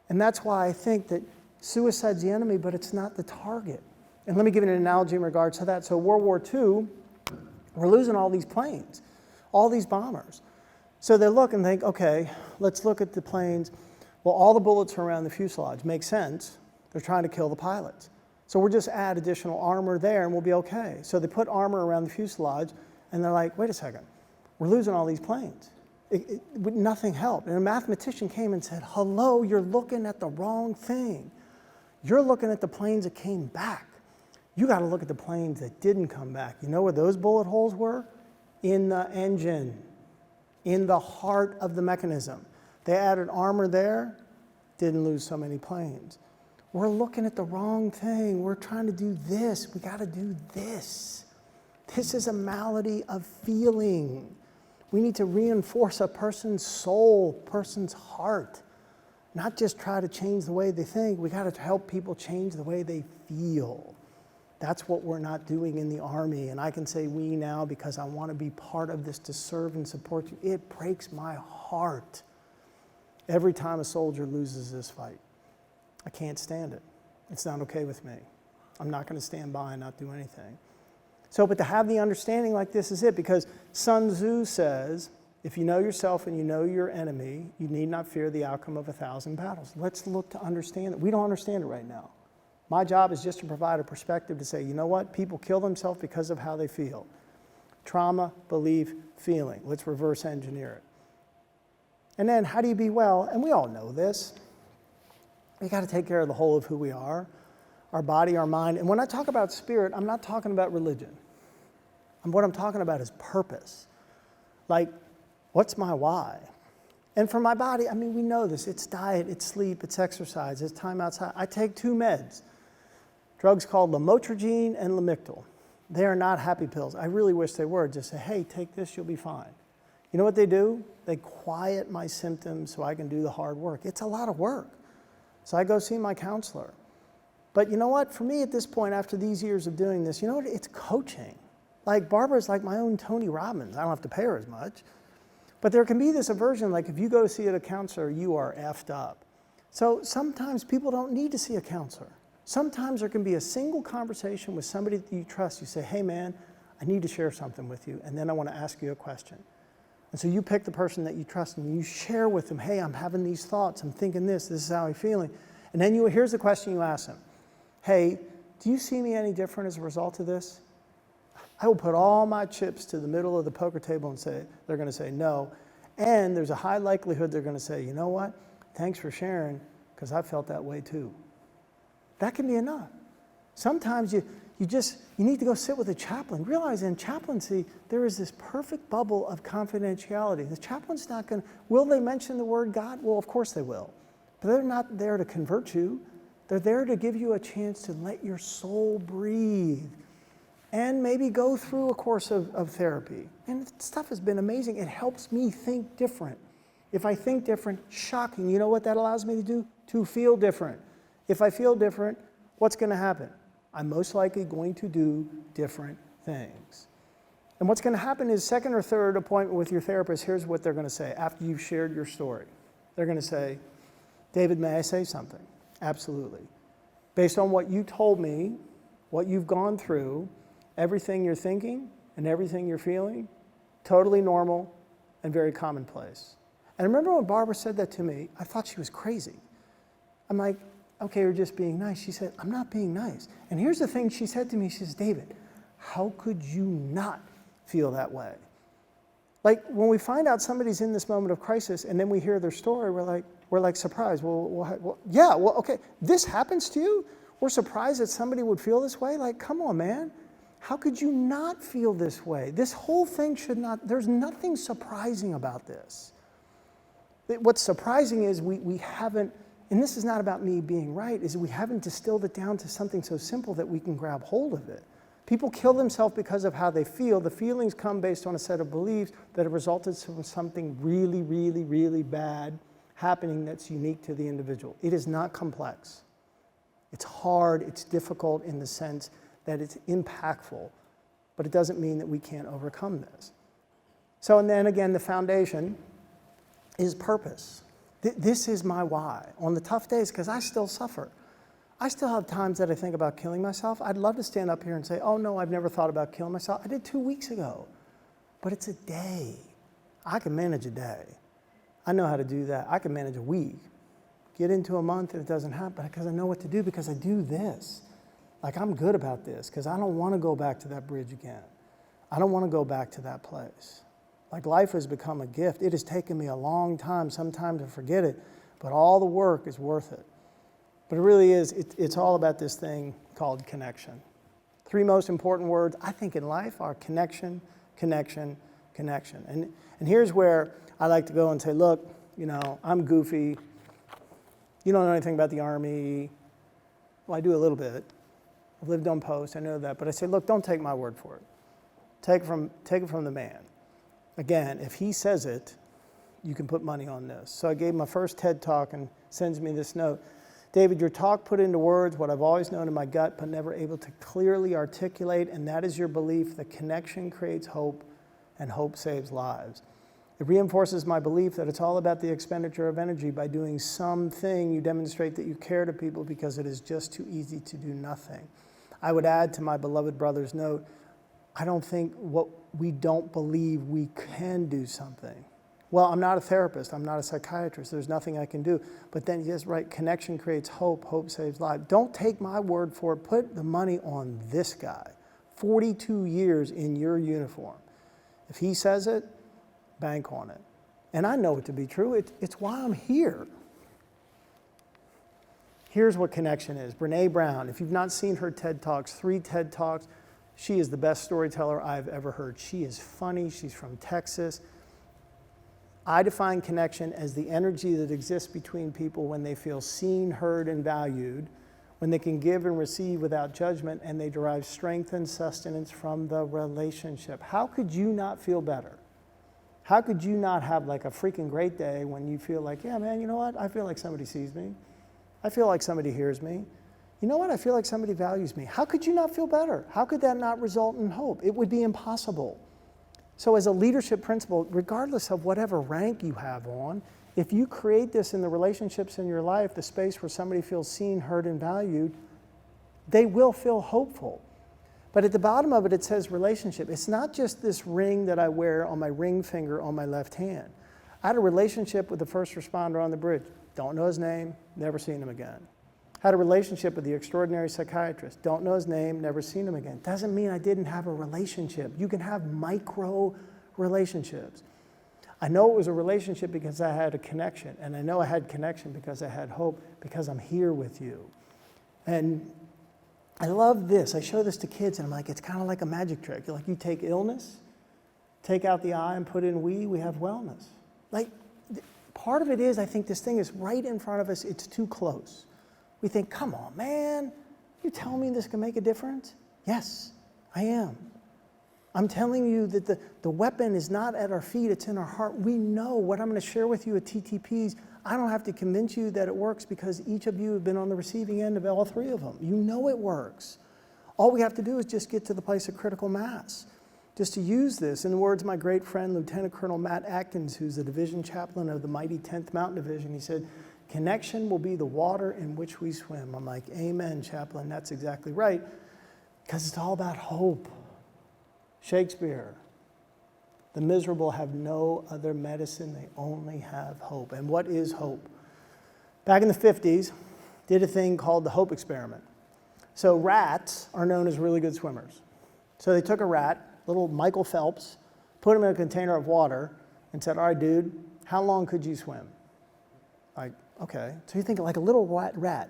And that's why I think that suicide's the enemy, but it's not the target. And let me give you an analogy in regards to that. So World War II, we're losing all these planes, all these bombers. So they look and think, okay, let's look at the planes. Well, all the bullets are around the fuselage. Makes sense. They're trying to kill the pilots. So we'll just add additional armor there and we'll be okay. So they put armor around the fuselage and they're like, wait a second, we're losing all these planes. Nothing helped. And a mathematician came and said, hello, you're looking at the wrong thing. You're looking at the planes that came back. You got to look at the planes that didn't come back. You know where those bullet holes were? In the engine, in the heart of the mechanism. They added armor there, didn't lose so many planes. We're looking at the wrong thing. We're trying to do this. We got to do this. This is a malady of feeling. We need to reinforce a person's soul, person's heart, not just try to change the way they think. We got to help people change the way they feel. That's what we're not doing in the Army. And I can say we now because I want to be part of this to serve and support you. It breaks my heart every time a soldier loses this fight. I can't stand it. It's not okay with me. I'm not going to stand by and not do anything. So, but to have the understanding like this is it, because Sun Tzu says, if you know yourself and you know your enemy, you need not fear the outcome of 1,000 battles. Let's look to understand it. We don't understand it right now. My job is just to provide a perspective to say, you know what? People kill themselves because of how they feel. Trauma, belief, feeling. Let's reverse engineer it. And then how do you be well? And we all know this. We got to take care of the whole of who we are, our body, our mind. And when I talk about spirit, I'm not talking about religion. And what I'm talking about is purpose. Like, what's my why? And for my body, I mean, we know this. It's diet, it's sleep, it's exercise, it's time outside. I take 2 meds, drugs called lamotrigine and Lamictal. They are not happy pills. I really wish they were. Just say, hey, take this, you'll be fine. You know what they do? They quiet my symptoms so I can do the hard work. It's a lot of work. So I go see my counselor. But you know what? For me at this point, after these years of doing this, you know what? It's coaching. Like Barbara's like my own Tony Robbins. I don't have to pay her as much. But there can be this aversion, like if you go to see a counselor, you are effed up. So sometimes people don't need to see a counselor. Sometimes there can be a single conversation with somebody that you trust. You say, hey man, I need to share something with you, and then I want to ask you a question. And so you pick the person that you trust and you share with them, hey, I'm having these thoughts, I'm thinking this is how I'm feeling. And then here's the question you ask them. Hey, do you see me any different as a result of this? I will put all my chips to the middle of the poker table and say, they're going to say no. And there's a high likelihood they're going to say, you know what? Thanks for sharing, because I felt that way too. That can be enough. Sometimes you need to go sit with a chaplain. Realize in chaplaincy, there is this perfect bubble of confidentiality. The chaplain's not going to, will they mention the word God? Well, of course they will. But they're not there to convert you. They're there to give you a chance to let your soul breathe and maybe go through a course of therapy. And stuff has been amazing. It helps me think different. If I think different, shocking. You know what that allows me to do? To feel different. If I feel different, what's going to happen? I'm most likely going to do different things. And what's going to happen is second or third appointment with your therapist, here's what they're going to say after you've shared your story. They're going to say, David, may I say something? Absolutely. Based on what you told me, what you've gone through, everything you're thinking and everything you're feeling, totally normal and very commonplace. And I remember when Barbara said that to me, I thought she was crazy. I'm like, okay, you're just being nice. She said, I'm not being nice. And here's the thing she said to me. She says, David, how could you not feel that way? Like when we find out somebody's in this moment of crisis and then we hear their story, we're like surprised. Well, okay, this happens to you? We're surprised that somebody would feel this way? Like, come on, man. How could you not feel this way? This whole thing should not, there's nothing surprising about this. What's surprising is we haven't, and this is not about me being right, is we haven't distilled it down to something so simple that we can grab hold of it. People kill themselves because of how they feel. The feelings come based on a set of beliefs that have resulted from something really, really, really bad happening that's unique to the individual. It is not complex. It's hard, it's difficult in the sense that it's impactful, but it doesn't mean that we can't overcome this. So, and then again, the foundation is purpose. This is my why. On the tough days, because I still suffer. I still have times that I think about killing myself. I'd love to stand up here and say, oh no, I've never thought about killing myself. I did 2 weeks ago. But it's a day. I can manage a day. I know how to do that. I can manage a week. Get into a month and it doesn't happen because I know what to do, because I do this. Like I'm good about this because I don't want to go back to that bridge again. I don't want to go back to that place. Like life has become a gift. It has taken me a long time sometimes to forget it, but all the work is worth it. But it really is, it's all about this thing called connection. 3 most important words, I think, in life are connection, connection, connection. And here's where I like to go and say, look, I'm goofy. You don't know anything about the Army. Well, I do a little bit. I've lived on post, I know that. But I say, look, don't take my word for it. Take it from the man. Again, if he says it, you can put money on this. So I gave my first TED Talk and sends me this note. David, your talk put into words what I've always known in my gut, but never able to clearly articulate, and that is your belief that connection creates hope and hope saves lives. It reinforces my belief that it's all about the expenditure of energy. By doing something, you demonstrate that you care to people because it is just too easy to do nothing. I would add to my beloved brother's note, I don't think we don't believe we can do something. Well, I'm not a therapist. I'm not a psychiatrist. There's nothing I can do. But then, yes, right, connection creates hope. Hope saves lives. Don't take my word for it. Put the money on this guy. 42 years in your uniform. If he says it, bank on it. And I know it to be true. It's why I'm here. Here's what connection is. Brene Brown, if you've not seen her TED Talks, 3 TED Talks, she is the best storyteller I've ever heard. She is funny. She's from Texas. I define connection as the energy that exists between people when they feel seen, heard, and valued, when they can give and receive without judgment, and they derive strength and sustenance from the relationship. How could you not feel better? How could you not have like a freaking great day when you feel like, yeah, man, you know what? I feel like somebody sees me. I feel like somebody hears me. You know what? I feel like somebody values me. How could you not feel better? How could that not result in hope? It would be impossible. So as a leadership principle, regardless of whatever rank you have on, if you create this in the relationships in your life, the space where somebody feels seen, heard, and valued, they will feel hopeful. But at the bottom of it, it says relationship. It's not just this ring that I wear on my ring finger on my left hand. I had a relationship with the first responder on the bridge. Don't know his name, never seen him again. Had a relationship with the extraordinary psychiatrist. Don't know his name, never seen him again. Doesn't mean I didn't have a relationship. You can have micro relationships. I know it was a relationship because I had a connection. And I know I had connection because I had hope, because I'm here with you. And I love this. I show this to kids and I'm like, it's kind of like a magic trick. Like you take illness, take out the I and put in we have wellness. Like part of it is, I think this thing is right in front of us. It's too close. We think, come on, man, you tell me this can make a difference? Yes, I am. I'm telling you that the weapon is not at our feet, it's in our heart. We know what I'm going to share with you at TTPs. I don't have to convince you that it works because each of you have been on the receiving end of all 3 of them. You know it works. All we have to do is just get to the place of critical mass. Just to use this, in the words of my great friend, Lieutenant Colonel Matt Atkins, who's the division chaplain of the mighty 10th Mountain Division, he said, connection will be the water in which we swim. I'm like, amen, chaplain, that's exactly right. Because it's all about hope. Shakespeare, the miserable have no other medicine, they only have hope. And what is hope? Back in the 50s, did a thing called the hope experiment. So rats are known as really good swimmers. So they took a rat, little Michael Phelps, put him in a container of water and said, all right, dude, how long could you swim? Like, okay. So you think like a little rat,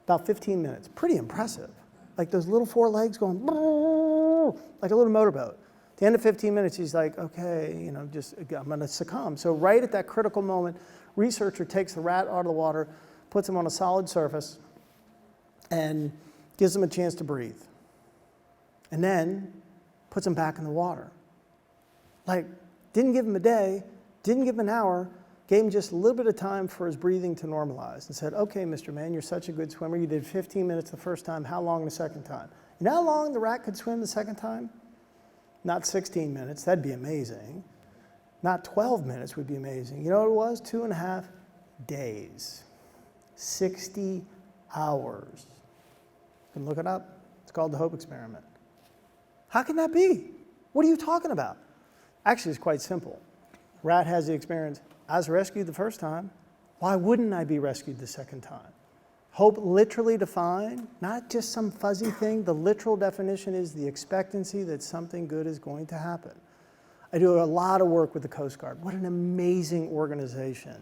about 15 minutes. Pretty impressive. Like those little 4 legs going, like a little motorboat. At the end of 15 minutes, he's like, okay, I'm going to succumb. So right at that critical moment, researcher takes the rat out of the water, puts him on a solid surface, and gives him a chance to breathe. And then puts him back in the water. Like, didn't give him a day, didn't give him an hour, gave him just a little bit of time for his breathing to normalize and said, okay, Mr. Man, you're such a good swimmer. You did 15 minutes the first time. How long the second time? You know how long the rat could swim the second time? Not 16 minutes. That'd be amazing. Not 12 minutes would be amazing. You know what it was? 2.5 days. 60 hours. You can look it up. It's called the Hope Experiment. How can that be? What are you talking about? Actually, it's quite simple. Rat has the experience. I was rescued the first time. Why wouldn't I be rescued the second time? Hope literally defined, not just some fuzzy thing. The literal definition is the expectancy that something good is going to happen. I do a lot of work with the Coast Guard. What an amazing organization.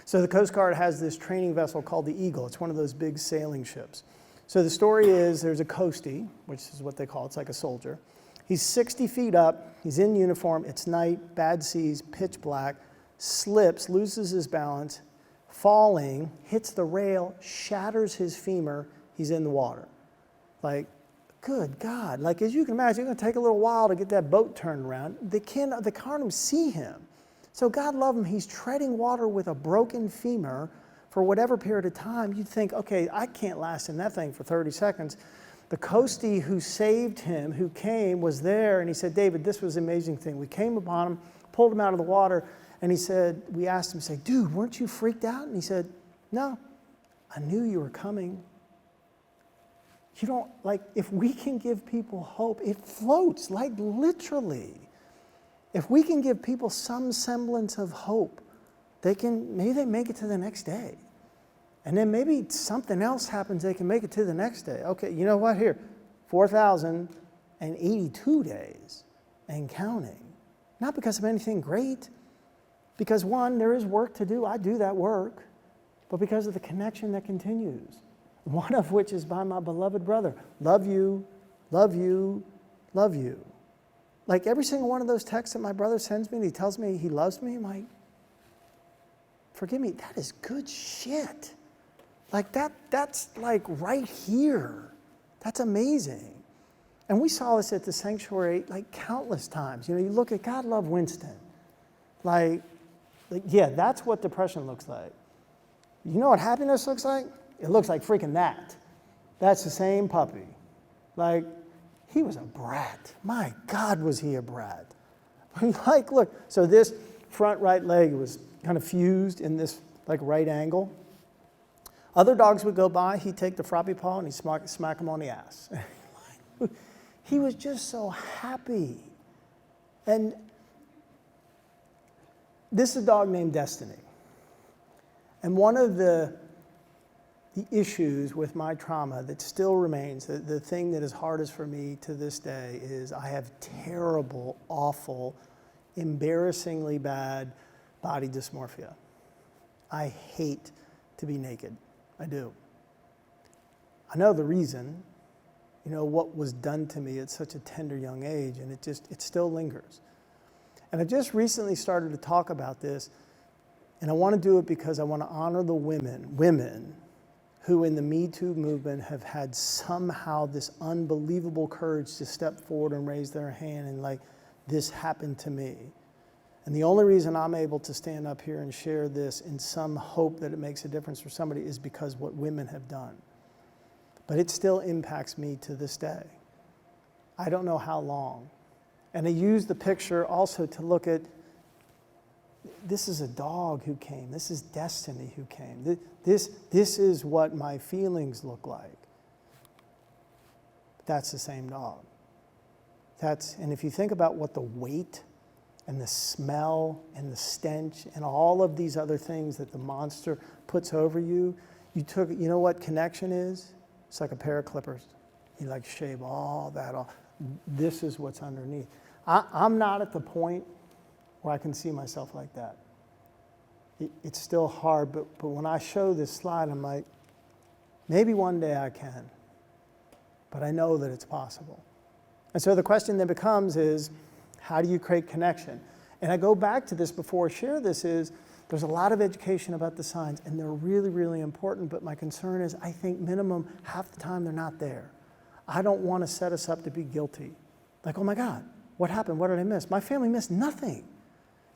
So the Coast Guard has this training vessel called the Eagle. It's one of those big sailing ships. So the story is there's a coastie, which is what they call it. It's like a soldier. He's 60 feet up. He's in uniform. It's night, bad seas, pitch black. slips, loses his balance, falling, hits the rail, shatters his femur, he's in the water. Like, good God. Like, as you can imagine, it's going to take a little while to get that boat turned around. They can't even see him. So God love him. He's treading water with a broken femur for whatever period of time. You'd think, okay, I can't last in that thing for 30 seconds. The coastie who saved him, who came, was there, and he said, David, this was an amazing thing. We came upon him, pulled him out of the water, and he said, we asked him, say, dude, weren't you freaked out? And he said, no, I knew you were coming. You don't, like, if we can give people hope, it floats, like literally. If we can give people some semblance of hope, maybe they make it to the next day. And then maybe something else happens, they can make it to the next day. Okay, you know what? Here, 4,082 days and counting. Not because of anything great, because one, there is work to do. I do that work. But because of the connection that continues. One of which is by my beloved brother. Love you, love you, love you. Like every single one of those texts that my brother sends me and he tells me he loves me, I'm like, forgive me, that is good shit. Like that's like right here. That's amazing. And we saw this at the sanctuary like countless times. You know, you look at God love Winston. Like yeah, that's what depression looks like. You know what happiness looks like? It looks like freaking that. That's the same puppy. Like, he was a brat. My God, was he a brat. Like, look, so this front right leg was kind of fused in this like right angle. Other dogs would go by, he'd take the floppy paw and he'd smack him on the ass. He was just so happy. And this is a dog named Destiny. And one of the issues with my trauma that still remains, the thing that is hardest for me to this day is I have terrible, awful, embarrassingly bad body dysmorphia. I hate to be naked. I do. I know the reason, you know, what was done to me at such a tender young age, and it still lingers. And I just recently started to talk about this, and I want to do it because I want to honor the women who in the Me Too movement have had somehow this unbelievable courage to step forward and raise their hand and like, this happened to me. And the only reason I'm able to stand up here and share this in some hope that it makes a difference for somebody is because what women have done. But it still impacts me to this day. I don't know how long. And I use the picture also to look at, this is a dog who came. This is Destiny who came. This is what my feelings look like. That's the same dog. And if you think about what the weight and the smell and the stench and all of these other things that the monster puts over you, you know what connection is? It's like a pair of clippers. You like shave all that off. This is what's underneath. I'm not at the point where I can see myself like that. It's still hard, but when I show this slide, I'm like, maybe one day I can, but I know that it's possible. And so the question then becomes is, how do you create connection? And I go back to this before I share this is, there's a lot of education about the signs, and they're really, really important, but my concern is I think minimum half the time they're not there. I don't want to set us up to be guilty. Like, oh my God, what happened? What did I miss? My family missed nothing.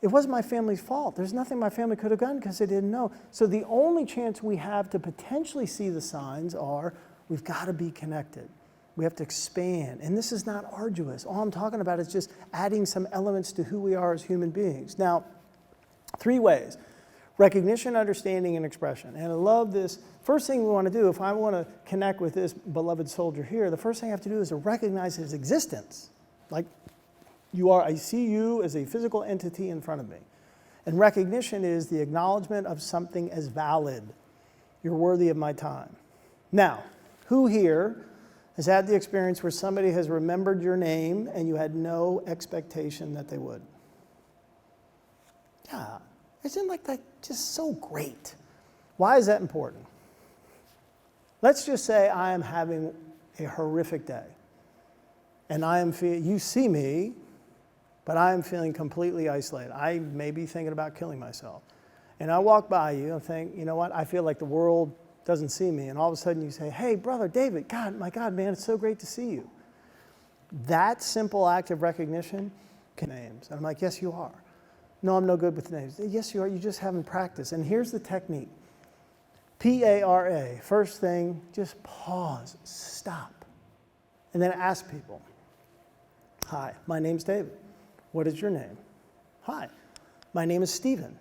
It wasn't my family's fault. There's nothing my family could have done because they didn't know. So the only chance we have to potentially see the signs are we've got to be connected. We have to expand. And this is not arduous. All I'm talking about is just adding some elements to who we are as human beings. Now, 3 ways: recognition, understanding, and expression. And I love this. First thing we want to do, if I want to connect with this beloved soldier here, the first thing I have to do is to recognize his existence. Like, I see you as a physical entity in front of me. And recognition is the acknowledgement of something as valid. You're worthy of my time. Now, who here has had the experience where somebody has remembered your name and you had no expectation that they would? Yeah, isn't like that just so great? Why is that important? Let's just say I am having a horrific day. And you see me, but I am feeling completely isolated. I may be thinking about killing myself. And I walk by you and think, you know what? I feel like the world doesn't see me. And all of a sudden you say, hey, brother David, God, my God, man, it's so great to see you. That simple act of recognition can names. And I'm like, yes, you are. No, I'm no good with names. Yes, you are. You just haven't practiced. And here's the technique. P-A-R-A. First thing, just pause, stop. And then ask people. Hi, my name's David. What is your name? Hi, my name is Stephen.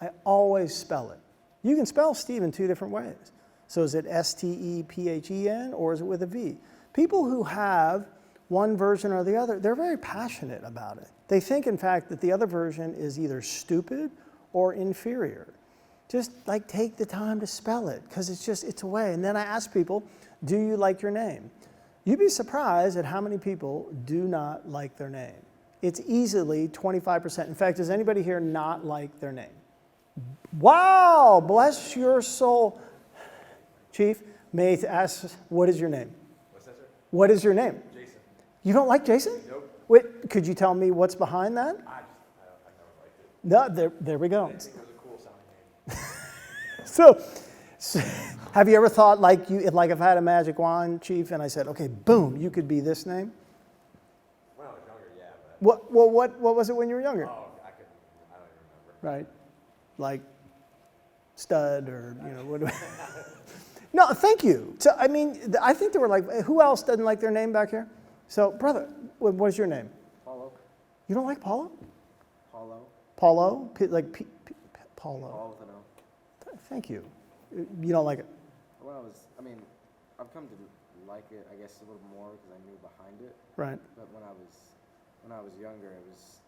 I always spell it. You can spell Stephen 2 different ways. So is it S-T-E-P-H-E-N or is it with a V? People who have one version or the other, they're very passionate about it. They think, in fact, that the other version is either stupid or inferior. Just like take the time to spell it because it's a way. And then I ask people, do you like your name? You'd be surprised at how many people do not like their name. It's easily 25%. In fact, does anybody here not like their name? Wow, bless your soul. Chief, may I ask, what is your name? What's that, sir? What is your name? Jason. You don't like Jason? Nope. Wait, could you tell me what's behind that? I never liked it. No, there we go. I didn't think it was a cool sounding name. So, have you ever thought like if I had a magic wand, Chief, and I said, okay, boom, you could be this name? When I was younger, yeah, but. What was it when you were younger? Oh, I don't even remember. Right, like stud or what? No, thank you. So I mean, I think there were like, who else doesn't like their name back here? So, brother, what is your name? Paulo. You don't like Paulo? Paulo. Paulo? Paulo. Paul with an O. Thank you. You don't like it? I've come to like it, I guess, a little more because I knew behind it. Right. But when I was younger, it was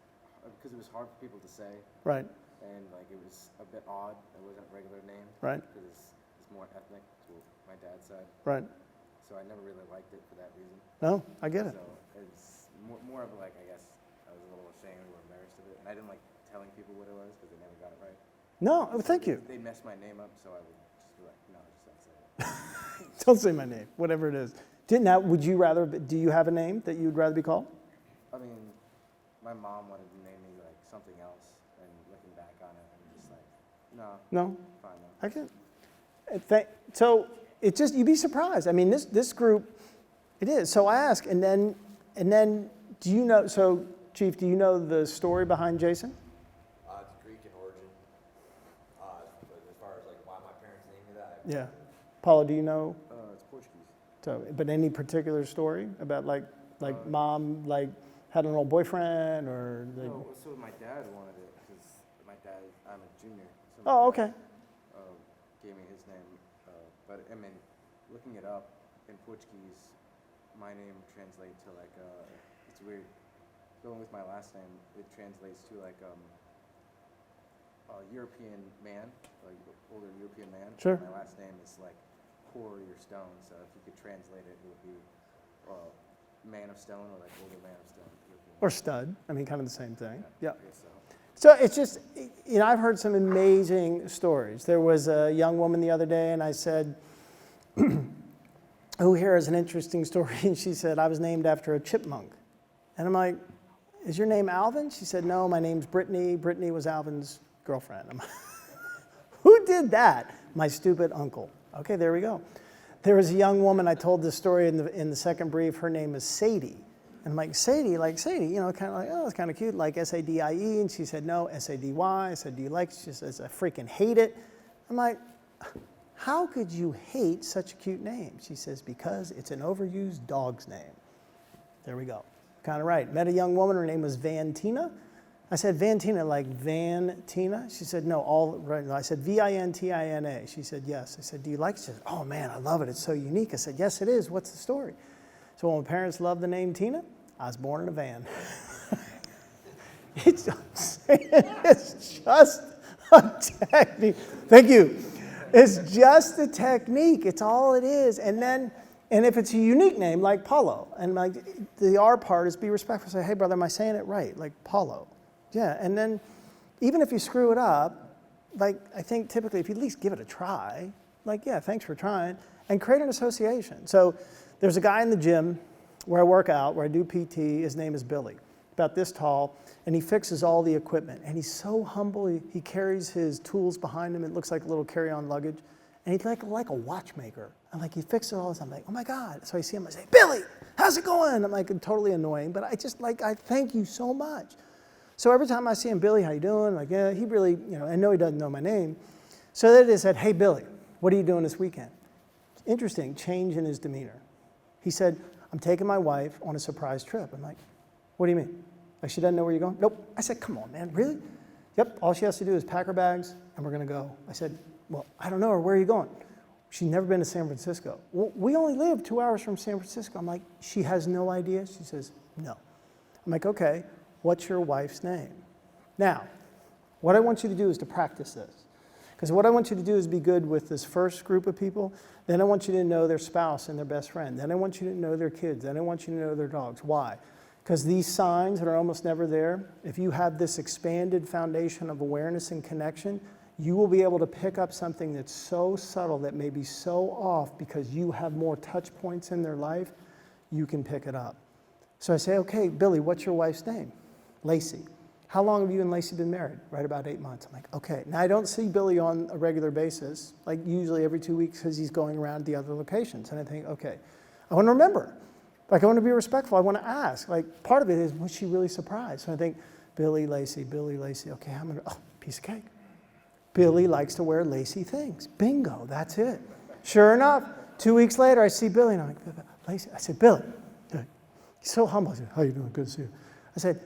because it was hard for people to say. Right. And like it was a bit odd. It wasn't a regular name. Right. Because it's more ethnic to my dad's side. Right. So I never really liked it for that reason. No, I get it. So it's more of like, I guess, I was a little ashamed or embarrassed of it. And I didn't like telling people what it was because they never got it right. No, thank you. They messed my name up, so I would just be like, no, just don't say it. Don't say my name, whatever it is. Do you have a name that you'd rather be called? I mean, my mom wanted to name me like something else, and looking back on it, I'm just like, no. No? Fine though. I get it. So it just, you'd be surprised. I mean, this group, it is. So I ask, and then do you know, so Chief, do you know the story behind Jason? It's Greek in origin. But as far as like why my parents named me that, Yeah. Paula, do you know? It's Portuguese. So, but any particular story about like mom like had an old boyfriend or? No, so my dad wanted it because my dad, I'm a junior. So Oh, my okay. dad, gave me his name, but I mean, looking it up in Portuguese, my name translates to like it's weird. Going with my last name, it translates to like a European man, like older European man. Sure. My last name is like quarry or stone, so if you could translate it, it would be man of stone or like older man of stone. Or stud. I mean, kind of the same thing. Yeah. I guess so. So it's just, I've heard some amazing stories. There was a young woman the other day, and I said, who here has an interesting story? And she said, I was named after a chipmunk. And I'm like, is your name Alvin? She said, no, my name's Brittany. Brittany was Alvin's girlfriend. I'm like, who did that? My stupid uncle. Okay, there we go. There was a young woman, I told this story in the second brief, her name is Sadie. And I'm like, Sadie, kind of like, oh, it's kind of cute, like S-A-D-I-E. And she said, no, S-A-D-Y. I said, do you like it? She says, I freaking hate it. I'm like, how could you hate such a cute name? She says, because it's an overused dog's name. There we go. Kind of right. Met a young woman, her name was Vantina. I said, Vantina, like Vantina? She said, no, all right. I said, V-I-N-T-I-N-A. She said, yes. I said, do you like it? She said, oh man, I love it. It's so unique. I said, yes, it is. What's the story? So when my parents loved the name Tina, I was born in a van. It's just a technique. Thank you. It's just a technique. It's all it is. And if it's a unique name, like Paulo, and like the R part is be respectful. Say, hey, brother, am I saying it right? Like Paulo. Yeah. And then even if you screw it up, like I think typically if you at least give it a try, like, yeah, thanks for trying, and create an association. So there's a guy in the gym where I work out, where I do PT. His name is Billy. about this tall, and he fixes all the equipment. And he's so humble. He carries his tools behind him. It looks like a little carry-on luggage. And he's like a watchmaker. And like he fixes all this. I'm like, oh my God. So I see him, I say, Billy, how's it going? I'm like, totally annoying, but I thank you so much. So every time I see him, Billy, how you doing? Like, yeah, he really, I know he doesn't know my name. So then they said, hey, Billy, what are you doing this weekend? Interesting, change in his demeanor. He said, I'm taking my wife on a surprise trip. I'm like, what do you mean? Like, she doesn't know where you're going? Nope. I said, come on, man, really? Yep, all she has to do is pack her bags, and we're going to go. I said, well, I don't know her. Where are you going? She's never been to San Francisco. Well, we only live 2 hours from San Francisco. I'm like, she has no idea? She says, no. I'm like, okay, what's your wife's name? Now, what I want you to do is to practice this. Because what I want you to do is be good with this first group of people. Then I want you to know their spouse and their best friend. Then I want you to know their kids. Then I want you to know their dogs. Why? Because these signs that are almost never there, if you have this expanded foundation of awareness and connection, you will be able to pick up something that's so subtle that may be so off because you have more touch points in their life, you can pick it up. So I say, okay, Billy, what's your wife's name? Lacey. How long have you and Lacey been married? Right about 8 months. I'm like, okay. Now I don't see Billy on a regular basis, like usually every 2 weeks because he's going around the other locations. And I think, okay, I want to remember. Like I want to be respectful. I want to ask. Like part of it is, was she really surprised? So I think, Billy, Lacey. Okay, I'm going to, piece of cake. Billy likes to wear Lacey things. Bingo, that's it. Sure enough, 2 weeks later, I see Billy, and I'm like, Lacey. I said, Billy. He's so humble. I said, how you doing? Good to see you. I said,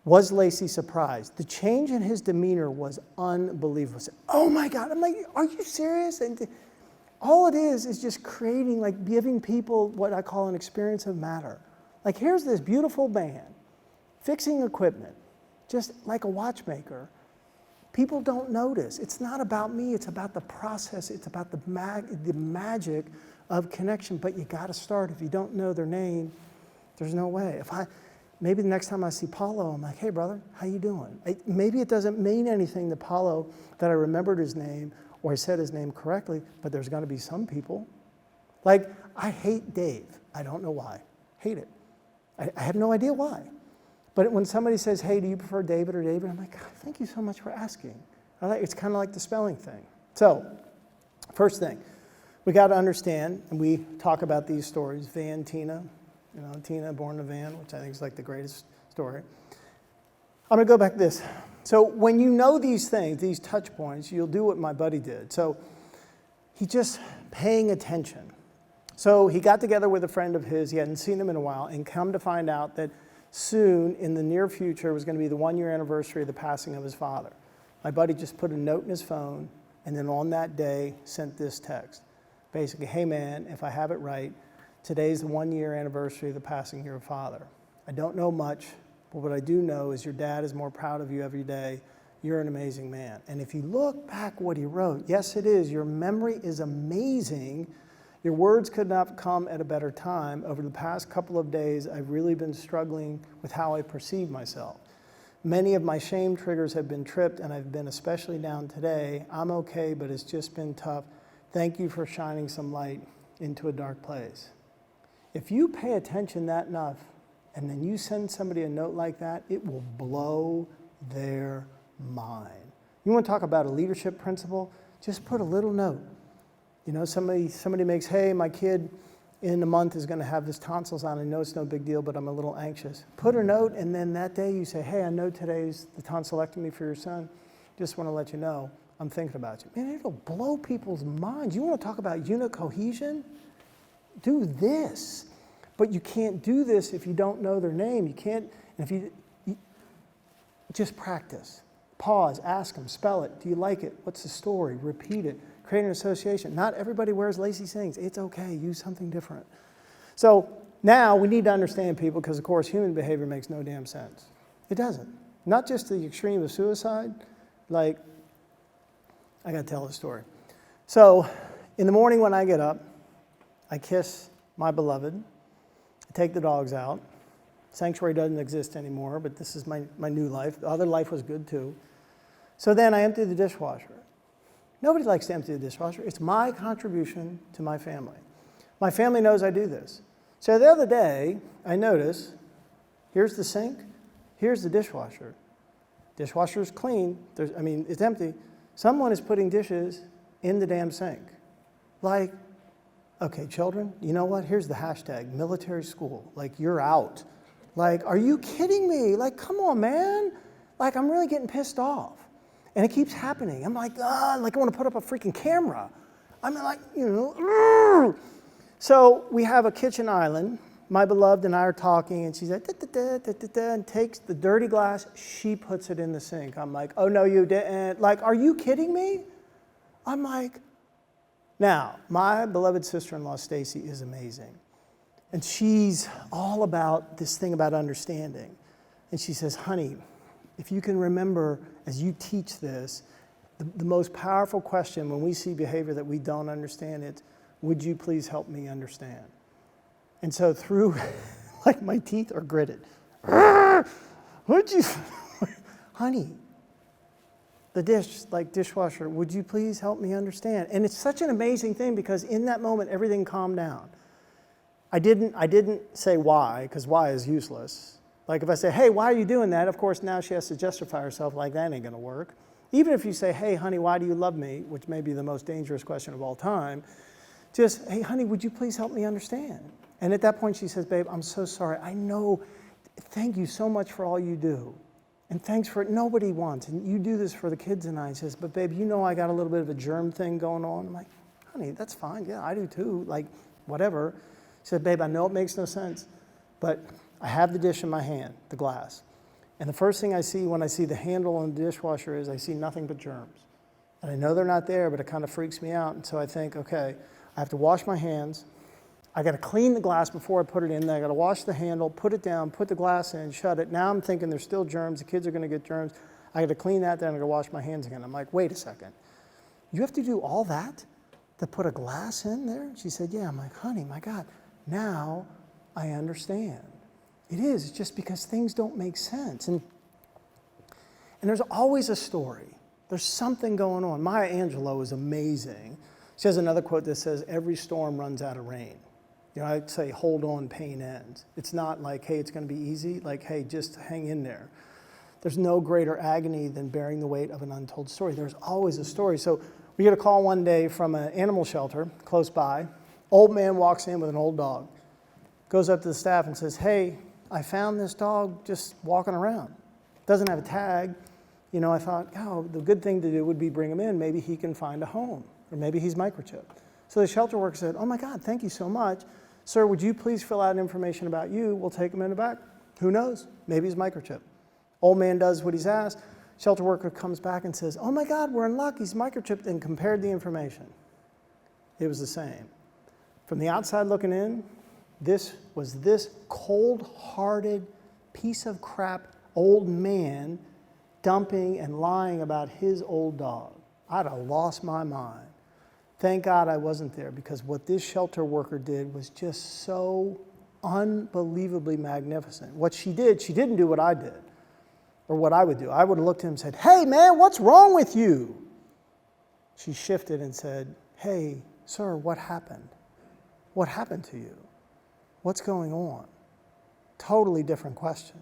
was Lacey surprised? The change in his demeanor was unbelievable. I said, oh my God. I'm like, are you serious? And all it is just creating, like giving people what I call an experience of matter. Like here's this beautiful man fixing equipment, just like a watchmaker. People don't notice. It's not about me. It's about the process. It's about the magic of connection. But you got to start. If you don't know their name, there's no way. Maybe the next time I see Paulo, I'm like, hey, brother, how you doing? Maybe it doesn't mean anything to Paulo that I remembered his name or I said his name correctly, but there's going to be some people. Like, I hate Dave. I don't know why. Hate it. I have no idea why. But when somebody says, hey, do you prefer David or David? I'm like, God, thank you so much for asking. It's kind of like the spelling thing. So, first thing, we got to understand, and we talk about these stories, Van, Tina, Tina born in a van, which I think is like the greatest story. I'm going to go back to this. So when you know these things, these touch points, you'll do what my buddy did. So he just paying attention. So he got together with a friend of his. He hadn't seen him in a while, and come to find out that soon, in the near future, was going to be the 1 year anniversary of the passing of his father. My buddy just put a note in his phone, and then on that day sent this text. Basically, hey man, if I have it right, today's the 1 year anniversary of the passing of your father. I don't know much, but what I do know is your dad is more proud of you every day. You're an amazing man. And if you look back what he wrote, yes, it is. Your memory is amazing. Your words could not have come at a better time. Over the past couple of days, I've really been struggling with how I perceive myself. Many of my shame triggers have been tripped, and I've been especially down today. I'm okay, but it's just been tough. Thank you for shining some light into a dark place. If you pay attention that enough, and then you send somebody a note like that, it will blow their mind. You want to talk about a leadership principle? Just put a little note. Somebody makes, hey, my kid in a month is going to have his tonsils on. I know it's no big deal, but I'm a little anxious. Put a note, and then that day you say, hey, I know today's the tonsillectomy for your son. Just want to let you know I'm thinking about you. Man, it'll blow people's minds. You want to talk about unit cohesion? Do this. But you can't do this if you don't know their name. You can't, and if you just practice. Pause, ask them, spell it. Do you like it? What's the story? Repeat it. Create an association. Not everybody wears Lacey things. It's okay. Use something different. So now we need to understand people because, of course, human behavior makes no damn sense. It doesn't. Not just the extreme of suicide. Like, I got to tell a story. So in the morning when I get up, I kiss my beloved. Take the dogs out. Sanctuary doesn't exist anymore, but this is my new life. The other life was good too. So then I empty the dishwasher. Nobody likes to empty the dishwasher. It's my contribution to my family. My family knows I do this. So the other day, I notice, here's the sink. Here's the dishwasher. Dishwasher's clean. It's empty. Someone is putting dishes in the damn sink. Like, okay, children, you know what? Here's the hashtag, military school. Like, you're out. Like, are you kidding me? Like, come on, man. Like, I'm really getting pissed off. And it keeps happening. I'm like, I want to put up a freaking camera. I'm like, So we have a kitchen island. My beloved and I are talking, and she's like, and takes the dirty glass. She puts it in the sink. I'm like, oh, no, you didn't. Like, are you kidding me? I'm like, now, my beloved sister-in-law, Stacy, is amazing. And she's all about this thing about understanding. And she says, honey, if you can remember as you teach this, the most powerful question when we see behavior that we don't understand, it's, would you please help me understand? And so through, like my teeth are gritted. Would you, honey, the dishwasher, would you please help me understand? And it's such an amazing thing because in that moment, everything calmed down. I didn't say why, because why is useless. Like if I say, hey, why are you doing that? Of course, now she has to justify herself like that ain't gonna work. Even if you say, hey, honey, why do you love me? Which may be the most dangerous question of all time. Just, hey, honey, would you please help me understand? And at that point she says, babe, I'm so sorry. I know, thank you so much for all you do. And thanks for it. Nobody wants. And you do this for the kids and I. She says, but babe, you know I got a little bit of a germ thing going on. I'm like, honey, that's fine. Yeah, I do too. Like, whatever. She said, babe, I know it makes no sense, but I have the dish in my hand, the glass. And the first thing I see when I see the handle on the dishwasher is I see nothing but germs. And I know they're not there, but it kind of freaks me out. And so I think, okay, I have to wash my hands. I got to clean the glass before I put it in. Then I got to wash the handle, put it down, put the glass in, shut it. Now I'm thinking there's still germs. The kids are going to get germs. I got to clean that, then I got to wash my hands again. I'm like, wait a second. You have to do all that to put a glass in there? She said, yeah. I'm like, honey, my God, now I understand. It is. It's just because things don't make sense. And there's always a story. There's something going on. Maya Angelou is amazing. She has another quote that says, every storm runs out of rain. You know, I'd say, hold on, pain ends. It's not like, hey, it's going to be easy. Like, hey, just hang in there. There's no greater agony than bearing the weight of an untold story. There's always a story. So we get a call one day from an animal shelter close by. Old man walks in with an old dog. Goes up to the staff and says, hey, I found this dog just walking around. Doesn't have a tag. You know, I thought, oh, the good thing to do would be bring him in. Maybe he can find a home. Or maybe he's microchipped. So the shelter worker said, oh my God, thank you so much. Sir, would you please fill out information about you? We'll take him in the back. Who knows? Maybe he's microchipped. Old man does what he's asked. Shelter worker comes back and says, oh my God, we're in luck. He's microchipped, and compared the information. It was the same. From the outside looking in, this cold-hearted piece of crap old man dumping and lying about his old dog. I'd have lost my mind. Thank God I wasn't there, because what this shelter worker did was just so unbelievably magnificent. What she did, she didn't do what I did, or what I would do. I would have looked at him and said, hey man, what's wrong with you? She shifted and said, hey, sir, what happened? What happened to you? What's going on? Totally different question.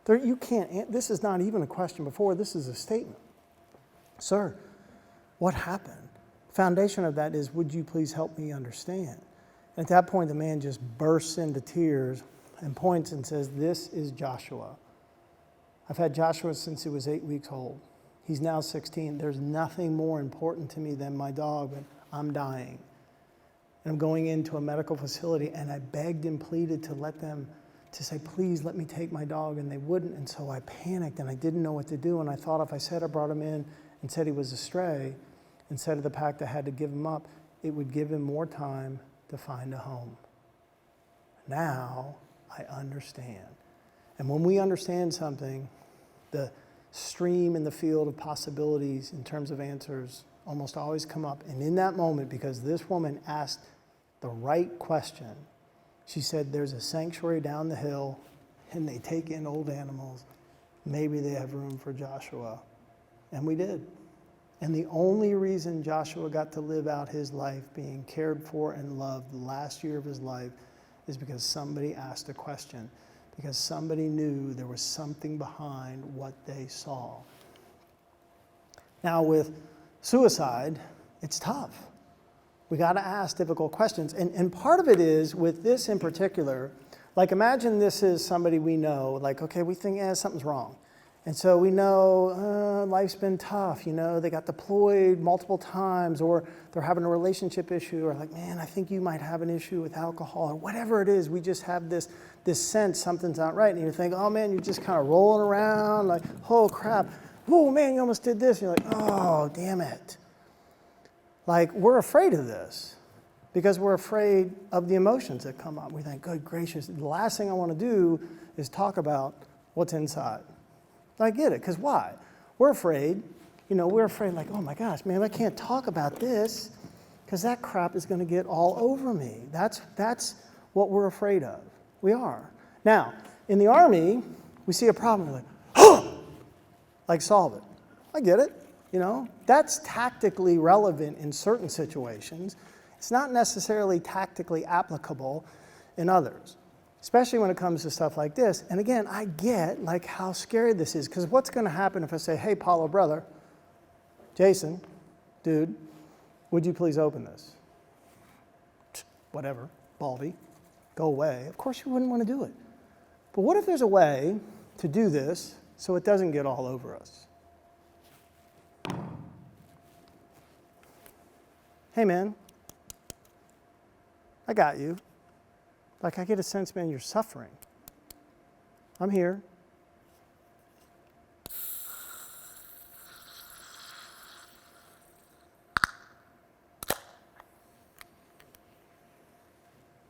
You can't, this is not even a question before, this is a statement. Sir, what happened? Foundation of that is, would you please help me understand? And at that point, the man just bursts into tears and points and says, this is Joshua. I've had Joshua since he was 8 weeks old. He's now 16. There's nothing more important to me than my dog, but I'm dying. And I'm going into a medical facility, and I begged and pleaded to say, please let me take my dog, and they wouldn't. And so I panicked, and I didn't know what to do, and I thought if I said I brought him in and said he was a stray, instead of the fact I had to give him up, it would give him more time to find a home. Now I understand. And when we understand something, the stream in the field of possibilities in terms of answers almost always come up. And in that moment, because this woman asked the right question, she said, there's a sanctuary down the hill, and they take in old animals. Maybe they have room for Joshua. And we did. And the only reason Joshua got to live out his life being cared for and loved the last year of his life is because somebody asked a question. because somebody knew there was something behind what they saw. Now with suicide, it's tough. We got to ask difficult questions. And part of it is, with this in particular, like imagine this is somebody we know, like, okay, we think, something's wrong. And so we know life's been tough, they got deployed multiple times, or they're having a relationship issue, or like, man, I think you might have an issue with alcohol, or whatever it is. We just have this sense something's not right. And you think, oh man, you're just kind of rolling around like, oh crap, whoa man, you almost did this. And you're like, oh, damn it. Like, we're afraid of this because we're afraid of the emotions that come up. We think, good gracious, the last thing I want to do is talk about what's inside. I get it, because why? We're afraid, like, oh my gosh, man, I can't talk about this because that crap is going to get all over me. That's what we're afraid of. We are. Now, in the Army, we see a problem, we're like, oh! Like, solve it. I get it. That's tactically relevant in certain situations. It's not necessarily tactically applicable in others, especially when it comes to stuff like this. And again, I get like how scary this is, because what's going to happen if I say, hey, Paulo, brother, Jason, dude, would you please open this? Whatever, Baldy, go away. Of course you wouldn't want to do it. But what if there's a way to do this so it doesn't get all over us? Hey, man, I got you. Like, I get a sense, man, you're suffering. I'm here.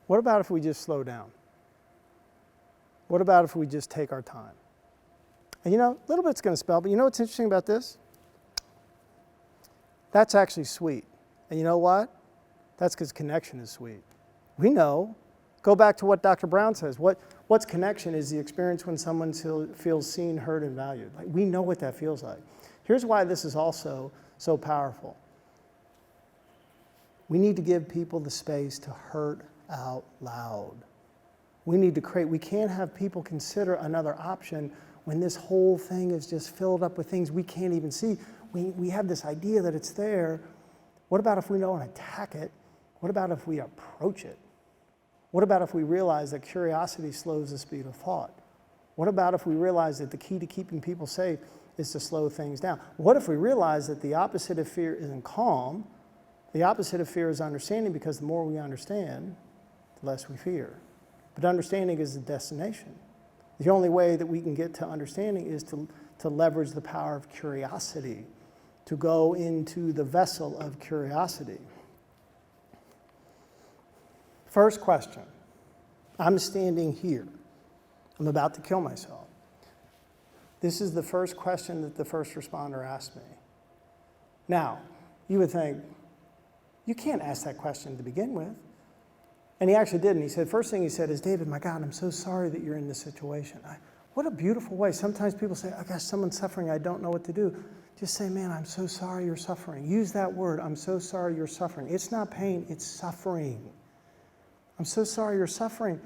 What about if we just slow down? What about if we just take our time? And a little bit's going to spell, but you know what's interesting about this? That's actually sweet. And you know what? That's because connection is sweet. We know. Go back to what Dr. Brown says. What's connection is the experience when someone feels seen, heard, and valued. Like, we know what that feels like. Here's why this is also so powerful. We need to give people the space to hurt out loud. We can't have people consider another option when this whole thing is just filled up with things we can't even see. We have this idea that it's there. What about if we don't attack it? What about if we approach it? What about if we realize that curiosity slows the speed of thought? What about if we realize that the key to keeping people safe is to slow things down? What if we realize that the opposite of fear isn't calm? The opposite of fear is understanding, because the more we understand, the less we fear. But understanding is the destination. The only way that we can get to understanding is to leverage the power of curiosity, to go into the vessel of curiosity. First question. I'm standing here. I'm about to kill myself. This is the first question that the first responder asked me. Now, you would think, you can't ask that question to begin with. And he actually didn't. He said, first thing he said is, David, my God, I'm so sorry that you're in this situation. What a beautiful way. Sometimes people say, oh gosh, someone's suffering, I don't know what to do. Just say, man, I'm so sorry you're suffering. Use that word, I'm so sorry you're suffering. It's not pain, it's suffering. I'm so sorry you're suffering.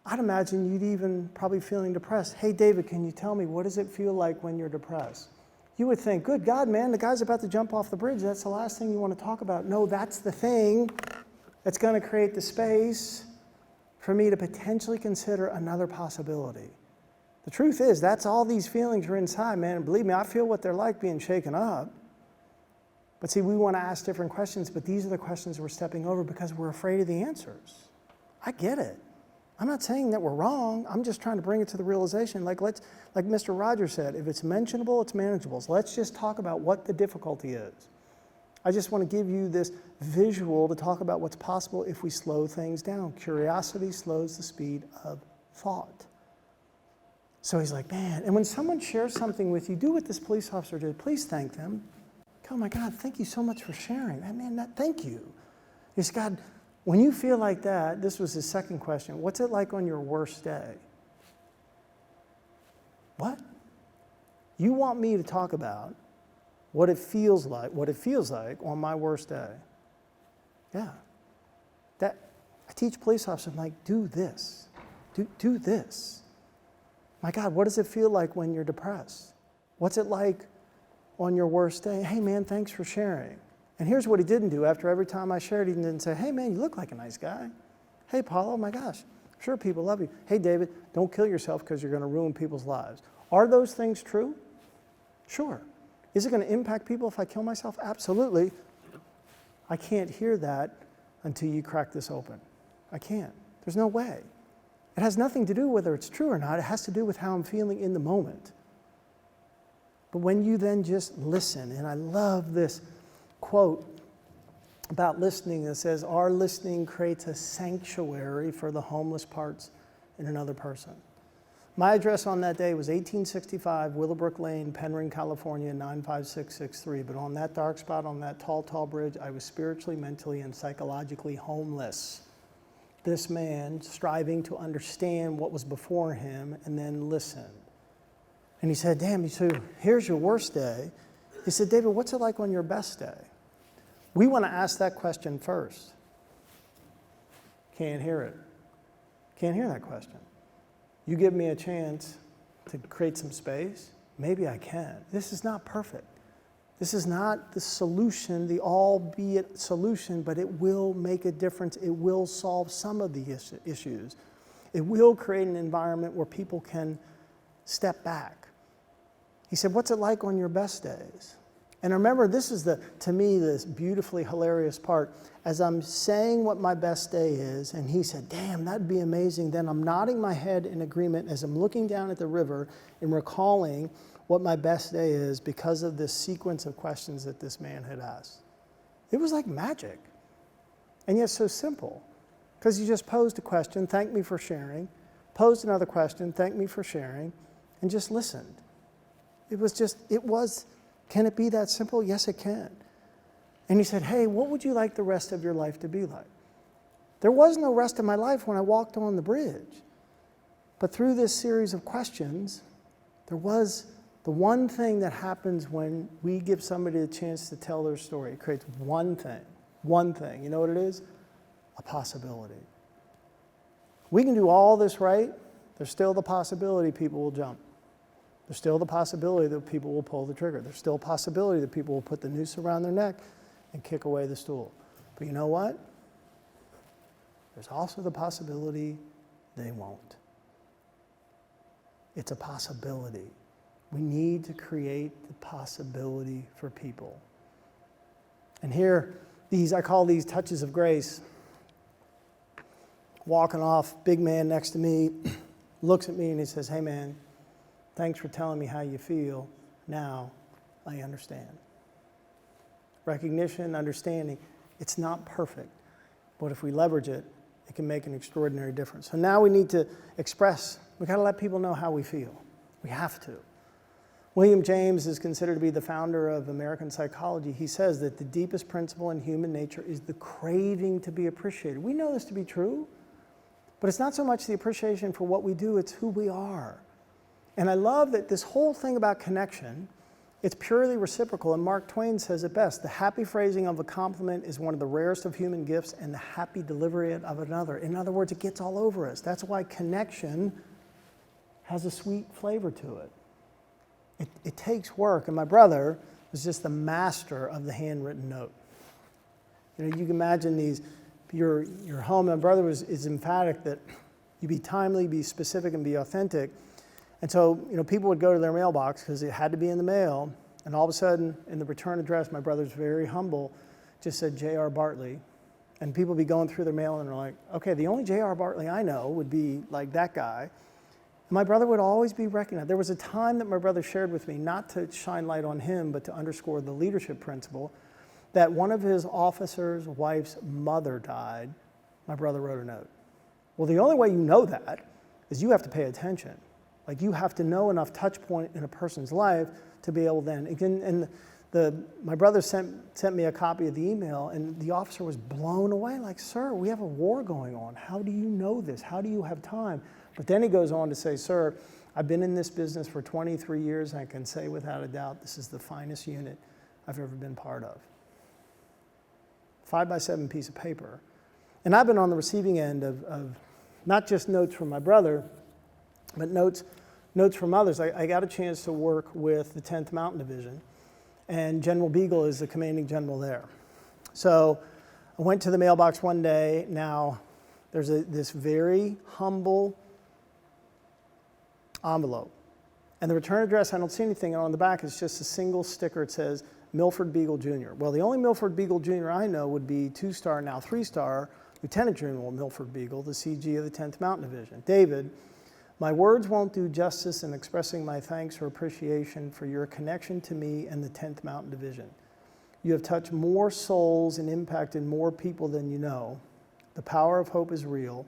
I'd imagine you'd even probably feeling depressed. Hey, David, can you tell me, what does it feel like when you're depressed? You would think, good God, man, the guy's about to jump off the bridge. That's the last thing you want to talk about. No, that's the thing that's going to create the space for me to potentially consider another possibility. The truth is, that's all these feelings are inside, man. And believe me, I feel what they're like being shaken up. But see, we want to ask different questions, but these are the questions we're stepping over because we're afraid of the answers. I get it. I'm not saying that we're wrong. I'm just trying to bring it to the realization. Like Mr. Rogers said, if it's mentionable, it's manageable. So let's just talk about what the difficulty is. I just want to give you this visual to talk about what's possible if we slow things down. Curiosity slows the speed of thought. So he's like, man, and when someone shares something with you, do what this police officer did. Please thank them. Oh my God, thank you so much for sharing. Thank you. He's God, when you feel like that, this was his second question, what's it like on your worst day? What? You want me to talk about what it feels like on my worst day? Yeah. I teach police officers, I'm like, do this. Do this. My God, what does it feel like when you're depressed? What's it like on your worst day? Hey man, thanks for sharing. And here's what he didn't do. After every time I shared, he didn't say, hey man, you look like a nice guy. Hey Paul, oh my gosh, I'm sure people love you. Hey David, don't kill yourself because you're going to ruin people's lives. Are those things true? Sure. Is it going to impact people if I kill myself? Absolutely. I can't hear that until you crack this open. I can't. There's no way. It has nothing to do whether it's true or not. It has to do with how I'm feeling in the moment. But when you then just listen, and I love this quote about listening that says, our listening creates a sanctuary for the homeless parts in another person. My address on that day was 1865 Willowbrook Lane, Penryn, California, 95663. But on that dark spot, on that tall, tall bridge, I was spiritually, mentally, and psychologically homeless. This man striving to understand what was before him and then listen. And he said, damn, so here's your worst day. He said, David, what's it like on your best day? We want to ask that question first. Can't hear it. Can't hear that question. You give me a chance to create some space, maybe I can. This is not perfect. This is not the solution, the albeit solution, but it will make a difference. It will solve some of the issues. It will create an environment where people can step back. He said, what's it like on your best days? And remember, this is to me, this beautifully hilarious part. As I'm saying what my best day is, and he said, damn, that'd be amazing. Then I'm nodding my head in agreement as I'm looking down at the river and recalling what my best day is because of this sequence of questions that this man had asked. It was like magic. And yet so simple. Because he just posed a question, thanked me for sharing, posed another question, thanked me for sharing, and just listened. Can it be that simple? Yes, it can. And he said, hey, what would you like the rest of your life to be like? There was no rest of my life when I walked on the bridge. But through this series of questions, there was the one thing that happens when we give somebody a chance to tell their story. It creates one thing. One thing. You know what it is? A possibility. We can do all this right. There's still the possibility people will jump. There's still the possibility that people will pull the trigger. There's still a possibility that people will put the noose around their neck and kick away the stool. But you know what? There's also the possibility they won't. It's a possibility. We need to create the possibility for people. And here, I call these touches of grace. Walking off, big man next to me, looks at me and he says, hey man, thanks for telling me how you feel. Now I understand. Recognition, understanding, it's not perfect, but if we leverage it, it can make an extraordinary difference. So now we need to express, we got to let people know how we feel. We have to. William James is considered to be the founder of American psychology. He says that the deepest principle in human nature is the craving to be appreciated. We know this to be true, but it's not so much the appreciation for what we do, it's who we are. And I love that this whole thing about connection, it's purely reciprocal. And Mark Twain says it best, the happy phrasing of a compliment is one of the rarest of human gifts and the happy delivery of another. In other words, it gets all over us. That's why connection has a sweet flavor to it. It takes work. And my brother was just the master of the handwritten note. You know, you can imagine your home. My brother is emphatic that you be timely, be specific, and be authentic. And so, you know, people would go to their mailbox because it had to be in the mail. And all of a sudden, in the return address, my brother's very humble, just said J.R. Bartley. And people would be going through their mail and they're like, okay, the only J.R. Bartley I know would be like that guy. And my brother would always be recognized. There was a time that my brother shared with me, not to shine light on him, but to underscore the leadership principle, that one of his officers' wife's mother died. My brother wrote a note. Well, the only way you know that is you have to pay attention. Like you have to know enough touch point in a person's life to be able then. And my brother sent me a copy of the email and the officer was blown away. Like, sir, we have a war going on. How do you know this? How do you have time? But then he goes on to say, sir, I've been in this business for 23 years and I can say without a doubt this is the finest unit I've ever been part of. 5x7 piece of paper. And I've been on the receiving end of not just notes from my brother, but notes notes from others. I got a chance to work with the 10th Mountain Division, and General Beagle is the commanding general there. So I went to the mailbox one day. Now, there's this very humble envelope. And the return address, I don't see anything, and on the back is just a single sticker. It says, Milford Beagle Jr. Well, the only Milford Beagle Jr. I know would be 2-star, now 3-star, Lieutenant General Milford Beagle, the CG of the 10th Mountain Division. David, my words won't do justice in expressing my thanks or appreciation for your connection to me and the 10th Mountain Division. You have touched more souls and impacted more people than you know. The power of hope is real,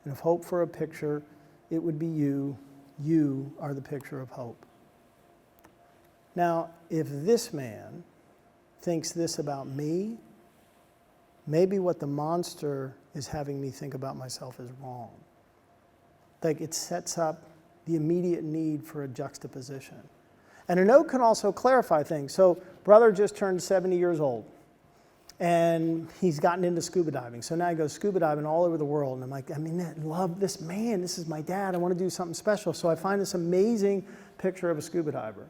and if hope for a picture, it would be you. You are the picture of hope. Now, if this man thinks this about me, maybe what the monster is having me think about myself is wrong. Like, it sets up the immediate need for a juxtaposition. And a note can also clarify things. So, brother just turned 70 years old, and he's gotten into scuba diving. So now he goes scuba diving all over the world. And I'm like, I mean, I love this man. This is my dad. I want to do something special. So I find this amazing picture of a scuba diver.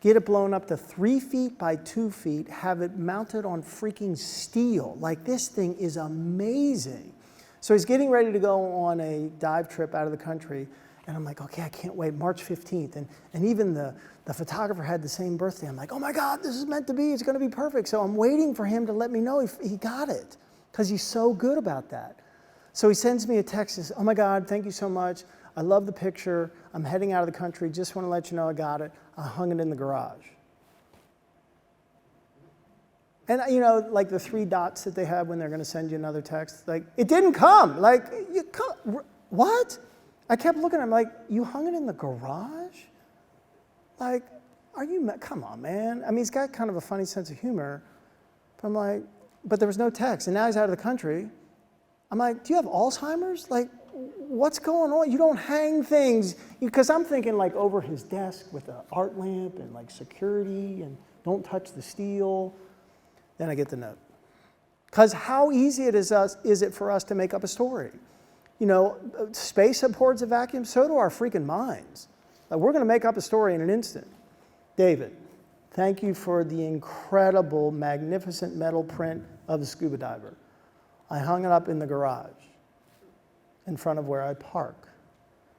Get it blown up to 3 feet by 2 feet, have it mounted on freaking steel. Like, this thing is amazing. So he's getting ready to go on a dive trip out of the country. And I'm like, okay, I can't wait, March 15th. And even the photographer had the same birthday. I'm like, oh my God, this is meant to be. It's going to be perfect. So I'm waiting for him to let me know if he got it, because he's so good about that. So he sends me a text. He says, oh my God, thank you so much. I love the picture. I'm heading out of the country. Just want to let you know I got it. I hung it in the garage. And, you know, like the 3 dots that they have when they're going to send you another text, like, it didn't come. Like, what? I kept looking at him like, you hung it in the garage? Like, come on, man. I mean, he's got kind of a funny sense of humor. But I'm like, but there was no text. And now he's out of the country. I'm like, do you have Alzheimer's? Like, what's going on? You don't hang things. Because I'm thinking like over his desk with an art lamp and like security and don't touch the steel. Then I get the note. Because how easy is it for us to make up a story? You know, space abhors a vacuum, so do our freaking minds. Like, we're going to make up a story in an instant. David, thank you for the incredible, magnificent metal print of the scuba diver. I hung it up in the garage in front of where I park.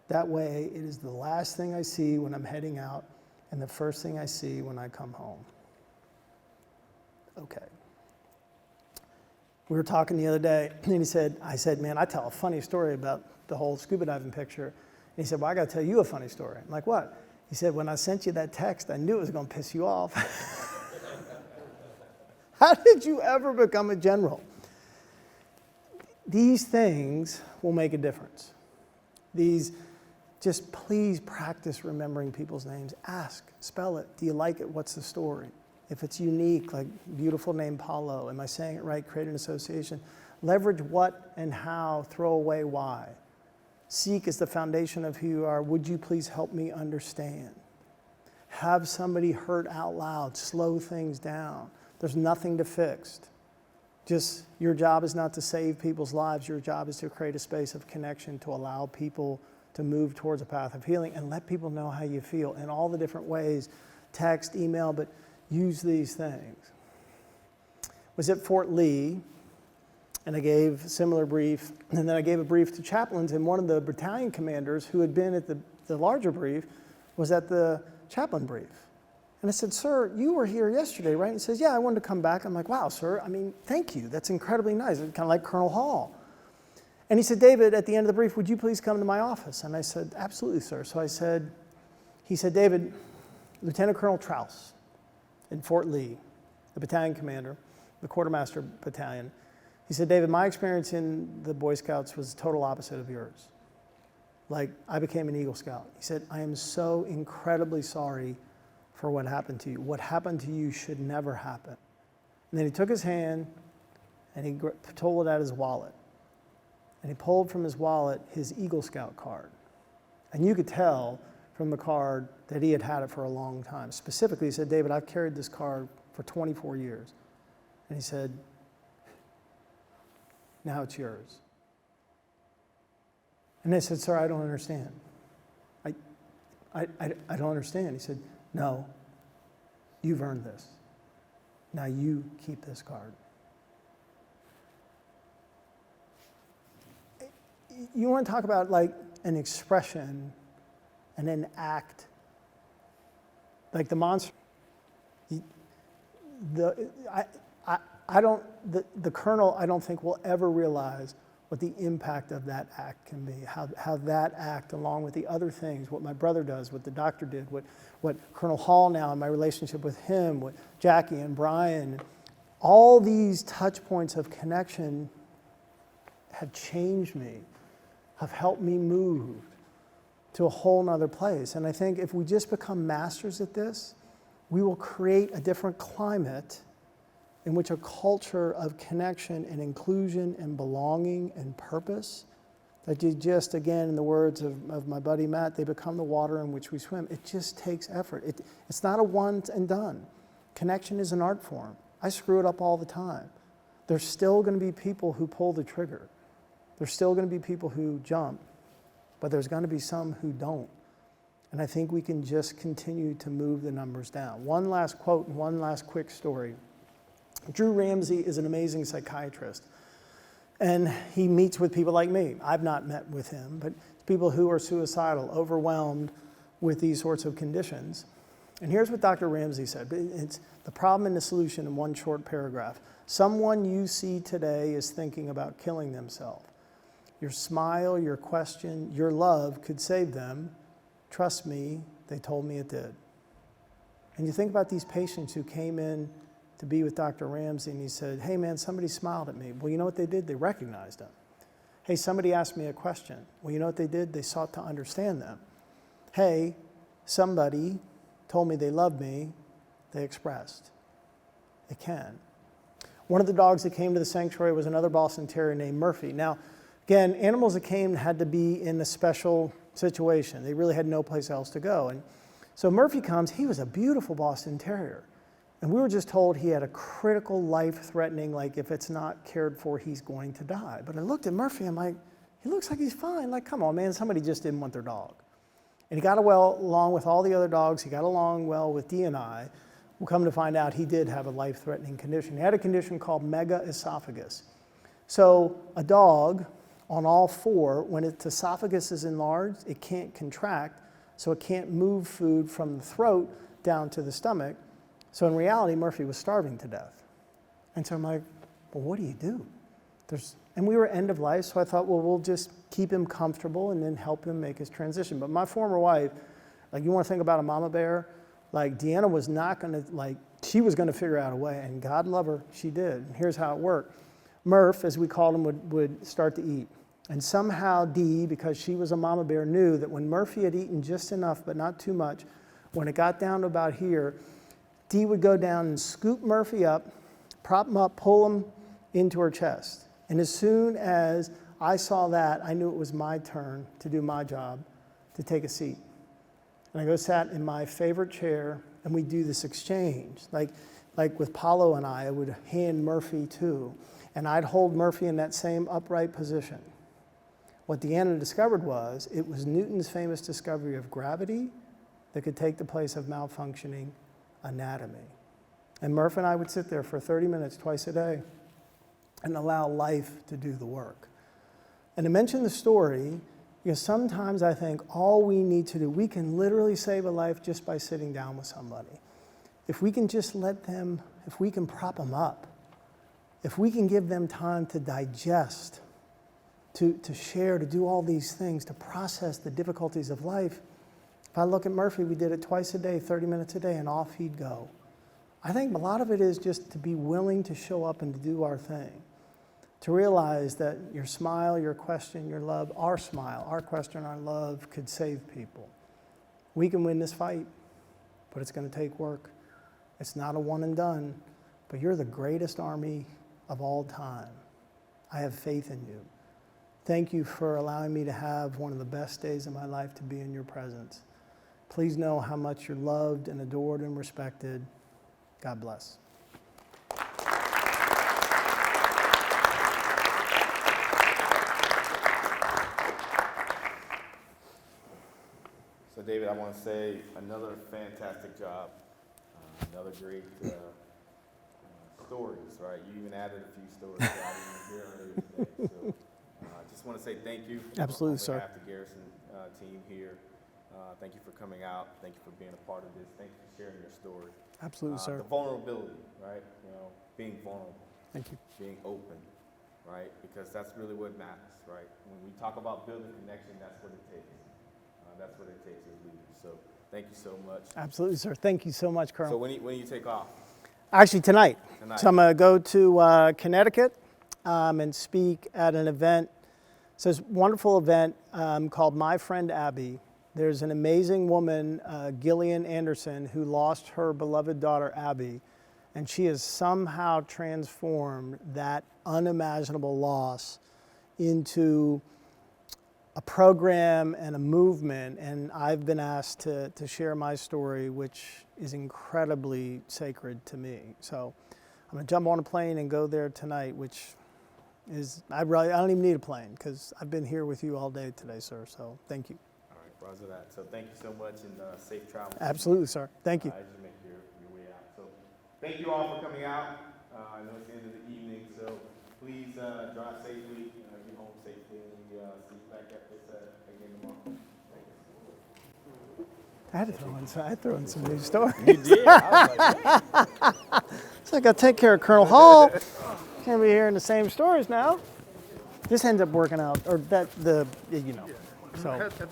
That way, it is the last thing I see when I'm heading out and the first thing I see when I come home. Okay. We were talking the other day, and I said, man, I tell a funny story about the whole scuba diving picture. And he said, well, I got to tell you a funny story. I'm like, what? He said, when I sent you that text, I knew it was going to piss you off. How did you ever become a general? These things will make a difference. Just please practice remembering people's names. Ask, spell it. Do you like it? What's the story? If it's unique, like beautiful name Paulo, am I saying it right? Create an association. Leverage what and how, throw away why. Seek is the foundation of who you are. Would you please help me understand? Have somebody hurt out loud. Slow things down. There's nothing to fix. Just your job is not to save people's lives. Your job is to create a space of connection to allow people to move towards a path of healing and let people know how you feel in all the different ways, text, email, but use these things. Was at Fort Lee, and I gave a similar brief, and then I gave a brief to chaplains, and one of the battalion commanders who had been at the larger brief was at the chaplain brief. And I said, sir, you were here yesterday, right? And he says, yeah, I wanted to come back. I'm like, wow, sir, I mean, thank you. That's incredibly nice. It's kind of like Colonel Hall. And he said, David, at the end of the brief, would you please come to my office? And I said, absolutely, sir. So he said, David, Lieutenant Colonel Trouse in Fort Lee, the battalion commander, the quartermaster battalion. He said, David, my experience in the Boy Scouts was the total opposite of yours. Like, I became an Eagle Scout. He said, I am so incredibly sorry for what happened to you. What happened to you should never happen. And then he took his hand and he pulled out his wallet. And he pulled from his wallet his Eagle Scout card. And you could tell from the card that he had had it for a long time. Specifically, he said, David, I've carried this card for 24 years. And he said, now it's yours. And I said, sir, I don't understand. I don't understand. He said, no, you've earned this. Now you keep this card. You want to talk about like an expression and an act, like the monster. The colonel, I don't think will ever realize what the impact of that act can be, how that act, along with the other things, what my brother does, what the doctor did, what Colonel Hall now, and my relationship with him, what Jackie and Brian, all these touch points of connection have changed me, have helped me move to a whole nother place. And I think if we just become masters at this, we will create a different climate in which a culture of connection and inclusion and belonging and purpose, that you just, again, in the words of my buddy Matt, they become the water in which we swim. It just takes effort. It's not a one and done. Connection is an art form. I screw it up all the time. There's still going to be people who pull the trigger. There's still going to be people who jump, but there's going to be some who don't. And I think we can just continue to move the numbers down. One last quote and one last quick story. Drew Ramsey is an amazing psychiatrist, and he meets with people like me. I've not met with him, but people who are suicidal, overwhelmed with these sorts of conditions. And here's what Dr. Ramsey said. It's the problem and the solution in one short paragraph. Someone you see today is thinking about killing themselves. Your smile, your question, your love could save them. Trust me, they told me it did. And you think about these patients who came in to be with Dr. Ramsey, and he said, hey man, somebody smiled at me. Well, you know what they did? They recognized him. Hey, somebody asked me a question. Well, you know what they did? They sought to understand them. Hey, somebody told me they loved me. They expressed. It can. One of the dogs that came to the sanctuary was another Boston Terrier named Murphy. Now, again, animals that came had to be in a special situation. They really had no place else to go. And so Murphy comes. He was a beautiful Boston Terrier. And we were just told he had a critical, life-threatening, like if it's not cared for, he's going to die. But I looked at Murphy, I'm like, he looks like he's fine. Like, come on, man, somebody just didn't want their dog. And he got well along with all the other dogs. He got along well with Dee and I. We'll come to find out he did have a life-threatening condition. He had a condition called megaesophagus. So a dog on all four, when its esophagus is enlarged, it can't contract, so it can't move food from the throat down to the stomach. So in reality, Murphy was starving to death. And so I'm like, well, what do you do? And we were end of life, so I thought, well, we'll just keep him comfortable and then help him make his transition. But my former wife, like, you want to think about a mama bear? Like, Deanna was not going to, like, she was going to figure out a way, and God love her, she did. And here's how it worked. Murph, as we called him, would start to eat. And somehow Dee, because she was a mama bear, knew that when Murphy had eaten just enough, but not too much, when it got down to about here, Dee would go down and scoop Murphy up, prop him up, pull him into her chest. And as soon as I saw that, I knew it was my turn to do my job, to take a seat. And I go sat in my favorite chair, and we do this exchange. Like with Paulo and I would hand Murphy too, and I'd hold Murphy in that same upright position. What Deanna discovered was, it was Newton's famous discovery of gravity that could take the place of malfunctioning anatomy. And Murph and I would sit there for 30 minutes twice a day and allow life to do the work. And to mention the story, because sometimes I think all we need to do, we can literally save a life just by sitting down with somebody. If we can just let them, if we can prop them up, if we can give them time to digest, to share, to do all these things, to process the difficulties of life. If I look at Murphy, we did it twice a day, 30 minutes a day, and off he'd go. I think a lot of it is just to be willing to show up and to do our thing. To realize that your smile, your question, your love, our smile, our question, our love could save people. We can win this fight, but it's going to take work. It's not a one and done, but you're the greatest army of all time. I have faith in you. Thank you for allowing me to have one of the best days of my life to be in your presence. Please know how much you're loved and adored and respected. God bless. So David, I want to say another fantastic job, another great stories, right? You even added a few stories that I didn't hear earlier today. So I just want to say thank you. Absolutely, on sir. behalf of the Garrison team here. Thank you for coming out. Thank you for being a part of this. Thank you for sharing your story. Absolutely, sir. The vulnerability, right? You know, being vulnerable, Thank you. being open, right? Because that's really what matters, right? When we talk about building connection, that's what it takes. That's what it takes as leaders. So thank you so much. Absolutely, sir. Thank you so much, Colonel. So when do you take off? Actually, tonight. Tonight. So I'm going to go to Connecticut and speak at an event. So it's a wonderful event called My Friend Abby. There's an amazing woman, Gillian Anderson, who lost her beloved daughter, Abby, and she has somehow transformed that unimaginable loss into a program and a movement, and I've been asked to share my story, which is incredibly sacred to me. So I'm gonna jump on a plane and go there tonight, which is, I don't even need a plane because I've been here with you all day today, sir, so thank you. All right, roger that. So thank you so much and safe travels. Absolutely, sir. Thank you. As you make your way out. So thank you all for coming out. I know it's the end of the evening, so please drive safely, get home safely, and see you back at this again tomorrow. I had to throw in some new stories. You did. I was like, So I got to take care of Colonel Hall. Can't be hearing the same stories now. This ends up working out, or that the. So. At the